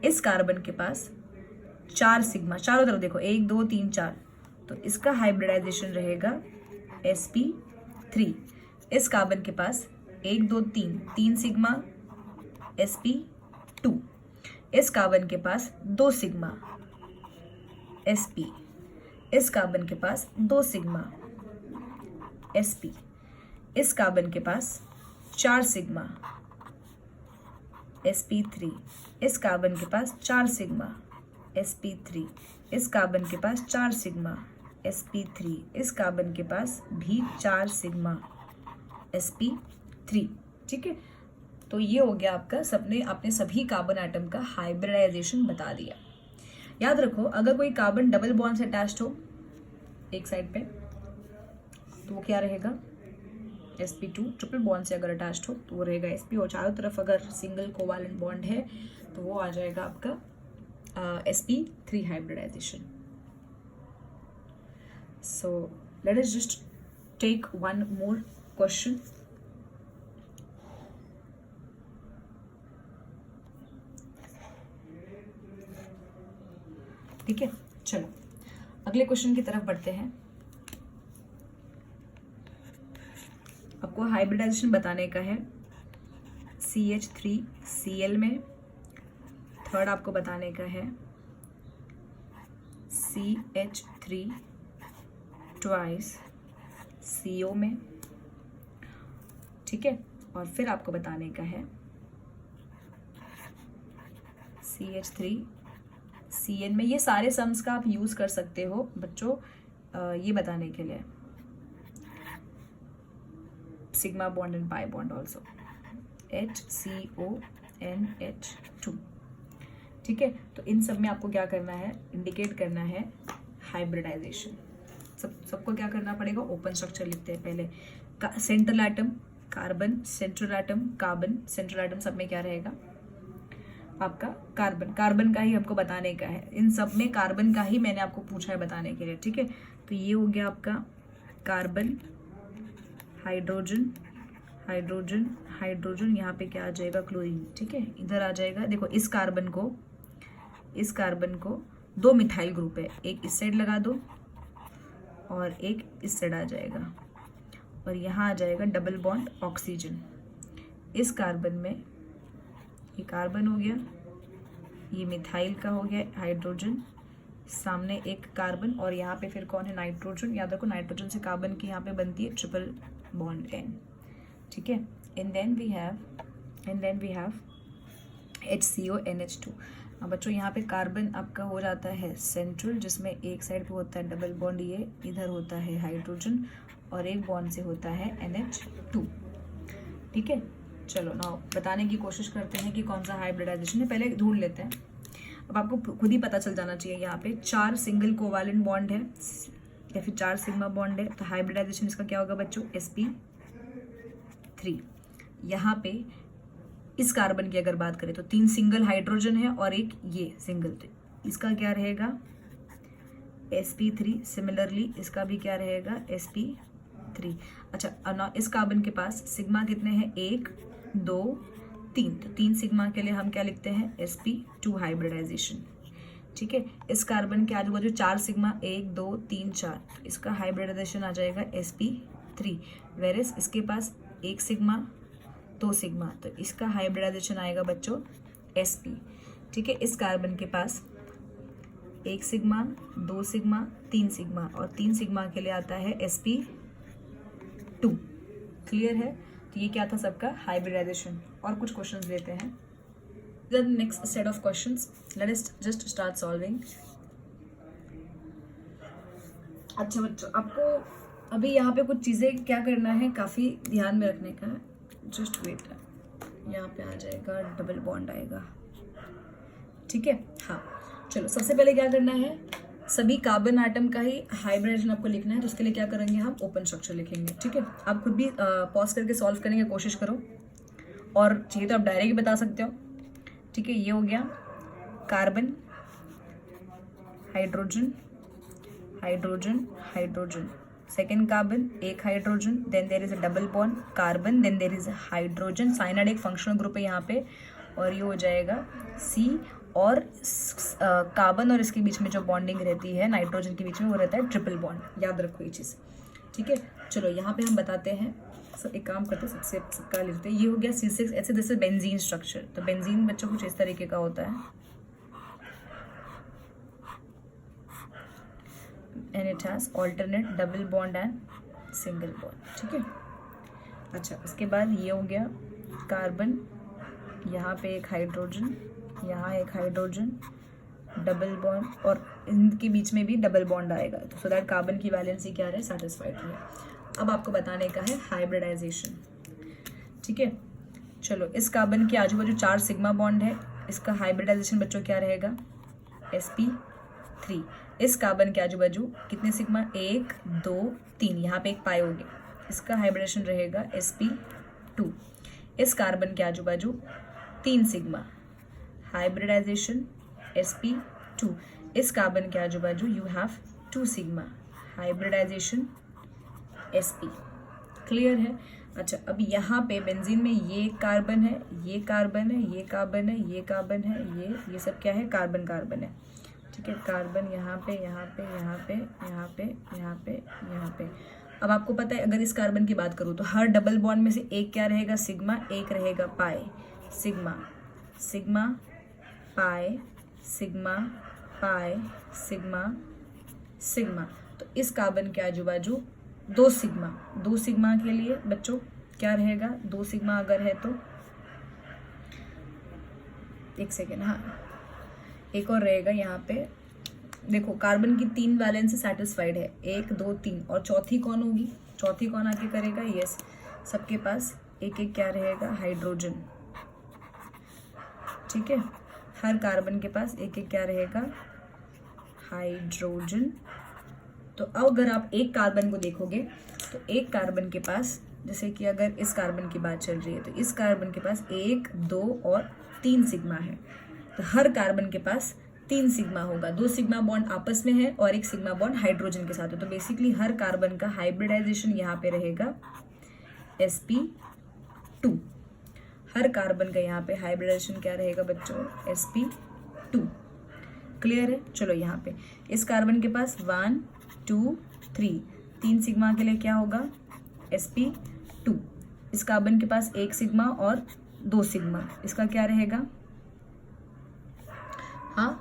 इस कार्बन के पास 4 सिग्मा, चारों तरफ देखो 1 2 3 4, तो इसका हाइब्रिडाइजेशन रहेगा sp3। इस कार्बन के पास 1 2 3 सिग्मा sp2। इस कार्बन के पास 2 सिग्मा sp, इस कार्बन के पास 2 सिग्मा sp, इस कार्बन के पास 4 सिग्मा sp3, इस कार्बन के पास 4 सिग्मा sp3, इस कार्बन के पास 4 सिग्मा sp3, इस कार्बन के पास भी 4 सिग्मा sp3। ठीक है, तो ये हो गया आपका सबने आपने सभी कार्बन एटम का हाइब्रिडाइजेशन बता दिया। याद रखो, अगर कोई कार्बन डबल बॉन्ड से अटैच्ड हो एक साइड पे तो वो क्या रहेगा sp2, ट्रिपल बॉन्ड से अगर अटैच्ड हो तो वो रहेगा sp, और चारों तरफ अगर सिंगल कोवैलेंट बॉन्ड है तो वो आ जाएगा आपका sp3 hybridisation. So let us just take one more question. ठीक है, चलो अगले क्वेश्चन की तरफ बढ़ते हैं। आपको हाइब्रिडाइजेशन बताने का है CH3Cl में, थर्ड आपको बताने का है CH3 ट्वाइस CO में। ठीक है, और फिर आपको बताने का है CH3Cn में। ये सारे सम्स का आप यूज कर सकते हो बच्चों ये बताने के लिए, sigma bond and pi bond also, HCONH2। ठीक है, तो इन सब में आपको क्या करना है, इंडिकेट करना है हाइब्रिडाइजेशन। सबको क्या करना पड़ेगा, ओपन स्ट्रक्चर लिखते हैं पहले। Central atom carbon, central atom carbon, central atom सब में क्या रहेगा आपका कार्बन। कार्बन का ही हमको बताने का है, इन सब में कार्बन का ही मैंने आपको पूछा है बताने के लिए। ठीक है, तो ये हो गया आपका कार्बन, हाइड्रोजन, हाइड्रोजन, हाइड्रोजन, यहाँ पे क्या आ जाएगा क्लोरीन। ठीक है, इधर आ जाएगा, देखो इस कार्बन को 2 मिथाइल ग्रुप है, एक इस साइड लगा दो और एक इस साइड आ जाएगा, और यहाँ आ जाएगा डबल बॉन्ड ऑक्सीजन। इस कार्बन में ये कार्बन हो गया, ये मिथाइल का हो गया हाइड्रोजन, सामने एक कार्बन, और यहाँ पे फिर कौन है, नाइट्रोजन। याद रखो नाइट्रोजन से कार्बन की यहाँ पे बनती है ट्रिपल बॉन्ड N। ठीक है, and then we have HCONH2। अब बच्चों यहाँ पे कार्बन आपका हो जाता है सेंट्रल, जिसमें एक साइड पे होता है डबल बॉन्ड, ये इधर होता है हाइड्रोजन, और एक बॉन्ड से होता है NH2। ठीक है, चलो नाउ बताने की कोशिश करते हैं कि कौन सा हाइब्रिडाइजेशन है, पहले ढूंढ लेते हैं। अब आपको खुद ही पता चल जाना चाहिए, यहाँ पे 4 सिंगल कोवैलेंट बॉन्ड है या फिर 4 सिग्मा बॉन्ड है, तो हाइब्रिडाइजेशन इसका क्या होगा बच्चों, sp3। यहाँ पे इस कार्बन की अगर बात करें तो 3 सिंगल हाइड्रोजन है और एक ये सिंगल, तो इसका क्या रहेगा sp3। सिमिलरली इसका भी क्या रहेगा sp3। अच्छा, इस कार्बन के पास सिग्मा कितने हैं, 1 2 3, तो 3 सिग्मा के लिए हम क्या लिखते हैं, sp2 हाइब्रिडाइजेशन। ठीक है, इस कार्बन के आजू बाजू 4 सिग्मा, 1 2 3 4, इसका हाइब्रिडाइजेशन आ जाएगा sp3। वेरिस इसके पास 1 सिग्मा 2 सिग्मा, तो इसका हाइब्रिडाइजेशन आएगा बच्चों sp। ठीक है, इस कार्बन के पास 1 सिग्मा 2 सिग्मा 3 सिग्मा, और 3 सिग्मा के लिए आता है sp2। क्लियर है, तो ये क्या था सबका हाइब्रिडाइजेशन। और कुछ क्वेश्चंस लेते हैं। The next set of questions, let us just start solving। अच्छा बच्चों, आपको अभी यहाँ पे कुछ चीज़ें क्या करना है, काफ़ी ध्यान में रखने का है। जस्ट वेट, यहाँ पे आ जाएगा डबल बॉन्ड आएगा। ठीक है, हाँ चलो, सबसे पहले क्या करना है, सभी कार्बन एटम का ही हाइब्रिडाइजेशन आपको लिखना है, तो उसके लिए क्या करेंगे, हम ओपन स्ट्रक्चर लिखेंगे। ठीक है, आप खुद भी पॉज करके सॉल्व करने की कोशिश करो, और चाहिए तो आप डायरेक्ट भी बता सकते हो। ठीक है, ये हो गया carbon, hydrogen, hydrogen, hydrogen, second carbon, एक hydrogen, then there is a double bond carbon, then there is hydrogen, cyanide एक फंक्शनल ग्रुप है यहाँ पे, और ये हो जाएगा C। और कार्बन और इसके बीच में जो बॉन्डिंग रहती है नाइट्रोजन के बीच में, वो रहता है ट्रिपल बॉन्ड। याद रखो ये चीज़। ठीक है, चलो यहाँ पे हम बताते हैं, सब एक काम करते हैं, सबका लिखते हैं। ये हो गया C6H6, this is benzene structure. तो बेंजीन बच्चों कुछ इस तरीके का होता है। And it has alternate double bond and single bond. ठीक है, अच्छा उसके बाद ये हो गया कार्बन, यहाँ पे एक हाइड्रोजन, यहाँ एक हाइड्रोजन, डबल बॉन्ड, और इनके बीच में भी डबल बॉन्ड आएगा, तो सो दैट कार्बन की वैलेंसी क्या रहे, सेटिस्फाइड रहे। अब आपको बताने का है हाइब्रिडाइजेशन। ठीक है, चलो इस कार्बन के आजू बाजू 4 सिग्मा बॉन्ड है, इसका हाइब्रिडाइजेशन बच्चों क्या रहेगा, sp3। इस कार्बन के आजू बाजू कितने सिग्मा, 1 2 3, यहाँ पे एक पाई हो गया, इसका हाइब्रिडेशन रहेगा sp2। इस कार्बन के आजू बाजू 3 सिग्मा, हाइब्रिडाइजेशन sp2। इस कार्बन के आजू बाजू you have 2 sigma, hybridisation sp। Clear है। अच्छा अब यहाँ पे बेंजीन में ये कार्बन है, ये कार्बन है, ये कार्बन है, ये कार्बन है, ये सब क्या है, कार्बन कार्बन है। ठीक है, कार्बन यहाँ पे, यहाँ पे, यहाँ पे, यहाँ पे, यहाँ पे, यहाँ पे। अब आपको पता है अगर इस कार्बन की बात करूँ तो हर डबल बॉन्ड में से एक क्या रहेगा, सिग्मा, एक रहेगा pi, sigma sigma pi, sigma pi, sigma sigma. तो इस कार्बन के आजू बाजू 2 सिग्मा, 2 सिग्मा के लिए बच्चों क्या रहेगा, 2 सिग्मा अगर है तो एक सेकेंड, हाँ एक और रहेगा यहाँ पे। देखो कार्बन की 3 वैलेंसी सेटिस्फाइड है, 1 2 3, और चौथी कौन होगी, चौथी कौन आके करेगा, यस सबके पास एक एक क्या रहेगा, हाइड्रोजन। ठीक है, हर कार्बन के पास एक एक क्या रहेगा, हाइड्रोजन। तो अब अगर आप एक कार्बन को देखोगे तो एक कार्बन के पास, जैसे कि अगर इस कार्बन की बात चल रही है तो इस कार्बन के पास 1 2 और 3 सिग्मा है, तो हर कार्बन के पास 3 सिग्मा होगा, 2 सिग्मा बॉन्ड आपस में है और 1 सिग्मा बॉन्ड हाइड्रोजन के साथ है। तो बेसिकली हर कार्बन का हाइब्रिडाइजेशन यहाँ पे रहेगा sp2। हर कार्बन का यहाँ पे हाइब्रिडाइजेशन क्या रहेगा बच्चों, sp2। क्लियर है। चलो यहाँ पे इस कार्बन के पास 1 2 3, 3 सिग्मा के लिए क्या होगा, sp2। इस कार्बन के पास 1 सिग्मा और 2 सिग्मा, इसका क्या रहेगा, हाँ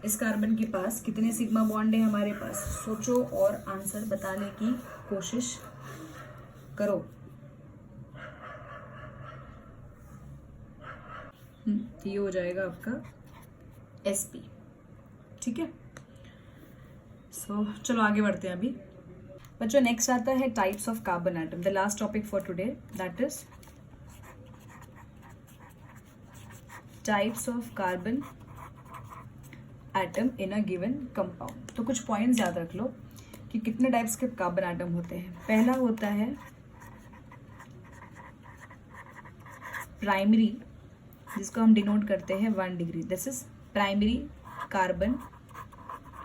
इस कार्बन के पास कितने सिग्मा बॉन्ड है हमारे पास, सोचो और आंसर बताने की कोशिश करो। ये हो जाएगा आपका sp। ठीक है, सो चलो आगे बढ़ते हैं। अभी बच्चों नेक्स्ट आता है types of carbon atom, the last topic for today, that is types of carbon atom in a given compound. तो कुछ पॉइंट्स याद रख लो कि कितने टाइप्स के कार्बन एटम होते हैं। पहला होता है प्राइमरी, जिसको हम डिनोट करते हैं 1 degree, this is primary carbon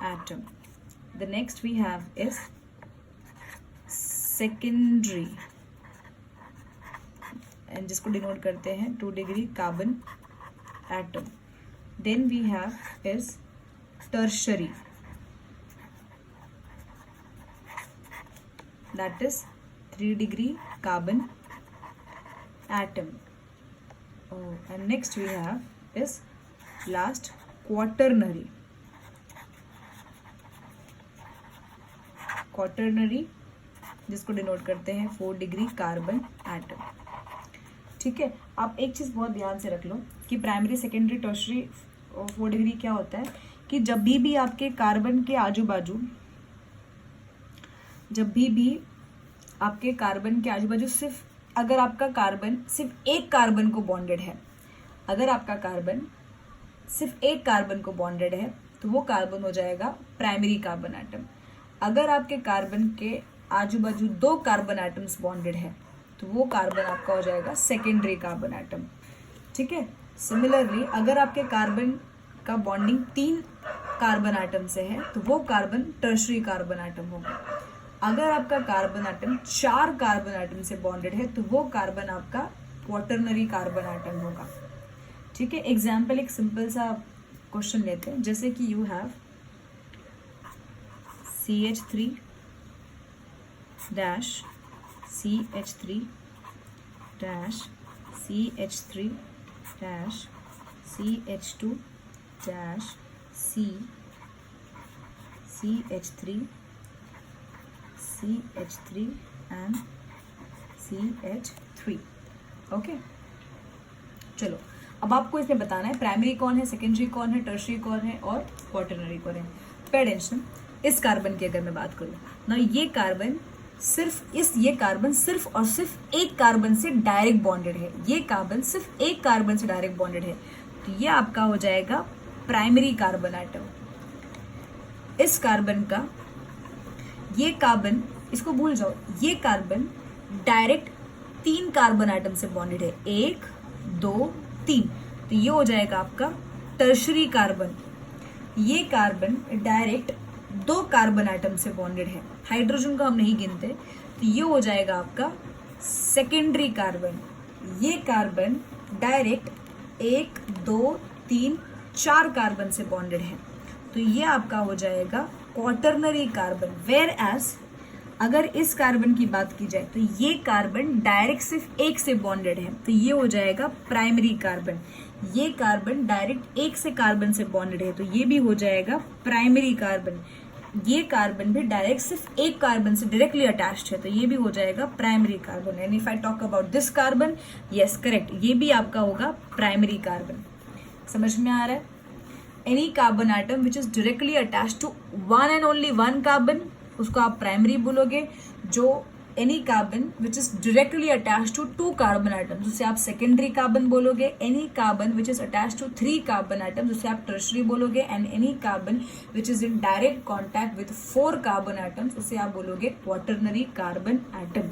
atom. The next we have is secondary, and जिसको डिनोट करते हैं 2 degree carbon atom. Then we have is tertiary, that is 3 degree carbon atom. Oh, and next we have is last quaternary. Quaternary जिसको denote करते हैं 4 degree carbon atom. ठीक है, आप एक चीज बहुत ध्यान से रख लो कि प्राइमरी सेकेंडरी टर्शरी 4 डिग्री क्या होता है कि जब भी आपके कार्बन के आजू बाजू, जब भी आपके कार्बन के आजू बाजू सिर्फ अगर आपका कार्बन सिर्फ एक कार्बन को बॉन्डेड है, अगर आपका कार्बन सिर्फ एक कार्बन को बॉन्डेड है तो वो कार्बन हो जाएगा प्राइमरी कार्बन एटम। अगर आपके कार्बन के आजू बाजू 2 कार्बन एटम्स बॉन्डेड है तो वो कार्बन आपका हो जाएगा सेकेंडरी कार्बन एटम। ठीक है, सिमिलरली अगर आपके कार्बन का बॉन्डिंग 3 कार्बन एटम से है तो वो कार्बन टर्शरी कार्बन एटम होगा। अगर आपका कार्बन एटम 4 कार्बन एटम से बॉन्डेड है तो वो कार्बन आपका क्वाटरनरी कार्बन एटम होगा। ठीक है, एग्जाम्पल एक सिंपल सा क्वेश्चन लेते हैं, जैसे कि you have CH3 dash CH3 dash CH3 dash CH2 dash CH3 and CH3. Okay, चलो अब आपको इसमें बताना है प्राइमरी कौन है, सेकेंडरी कौन है, टर्शियरी कौन है और क्वाटरनरी कौन है. Pay attention. इस कार्बन की अगर मैं बात करूँ ना, ये कार्बन सिर्फ और सिर्फ एक कार्बन से डायरेक्ट बॉन्डेड है. ये कार्बन सिर्फ एक कार्बन से डायरेक्ट बॉन्डेड है, तो ये आपका हो जाएगा प्राइमरी कार्बन एटम. इस कार्बन का ये कार्बन, इसको भूल जाओ, ये कार्बन डायरेक्ट 3 कार्बन एटम से बॉन्डेड है. 1 2 3, तो ये हो जाएगा आपका टर्शरी कार्बन. ये कार्बन डायरेक्ट 2 कार्बन एटम से बॉन्डेड है. हाइड्रोजन को हम नहीं गिनते, तो ये हो जाएगा आपका सेकेंडरी कार्बन. ये कार्बन डायरेक्ट 1 2 3 4 कार्बन से बॉन्डेड है, तो ये आपका हो जाएगा क्वाटरनरी कार्बन. वेयर एज अगर इस कार्बन की बात की जाए तो ये कार्बन डायरेक्ट सिर्फ एक से बॉन्डेड है, तो ये हो जाएगा प्राइमरी कार्बन. ये कार्बन डायरेक्ट एक से कार्बन से बॉन्डेड है, तो ये भी हो जाएगा प्राइमरी कार्बन. ये कार्बन भी डायरेक्ट सिर्फ एक कार्बन से डायरेक्टली अटैच्ड है, तो ये भी हो जाएगा primary carbon. And if I talk about this carbon, yes correct, ये भी आपका होगा प्राइमरी कार्बन. समझ में आ रहा है? Any carbon atom which is directly attached to one and only one carbon, उसको आप प्राइमरी बोलोगे. जो any carbon which is directly attached to 2 carbon atoms, उसे आप सेकेंडरी कार्बन बोलोगे. Any carbon which is attached to 3 carbon atoms, उसे आप tertiary बोलोगे. And any carbon which is in direct contact with 4 carbon atoms, उसे आप बोलोगे quaternary carbon atom.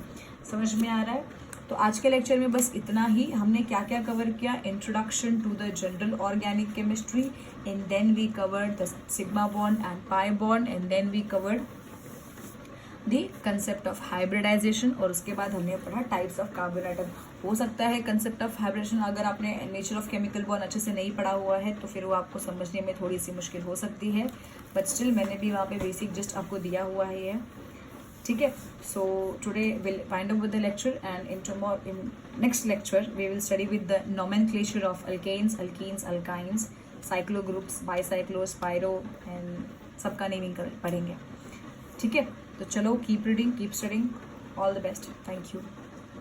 समझ में आ रहा है? तो आज के लेक्चर में बस इतना ही. हमने क्या क्या कवर किया? Introduction to the general organic chemistry, and then we covered the sigma bond and pi bond, and then we covered the concept of hybridisation, और उसके बाद हमने पढ़ा टाइप्स ऑफ कार्बन एटम. हो सकता है कंसेप्ट ऑफ हाइब्रिडेशन अगर आपने नेचर ऑफ केमिकल बॉन्ड अच्छे से नहीं पढ़ा हुआ है तो फिर वो आपको समझने में थोड़ी सी मुश्किल हो सकती है, बट स्टिल मैंने भी वहाँ पे बेसिक जस्ट आपको दिया हुआ है. ठीक है, so today will find out with the lecture, and in next lecture we will study with the nomenclature of alkanes, alkenes, alkynes, cyclo groups, bicyclos, pyro, and सबका नेमिंग पढ़ेंगे. ठीक है, तो चलो keep reading, keep studying. All the best. Thank you.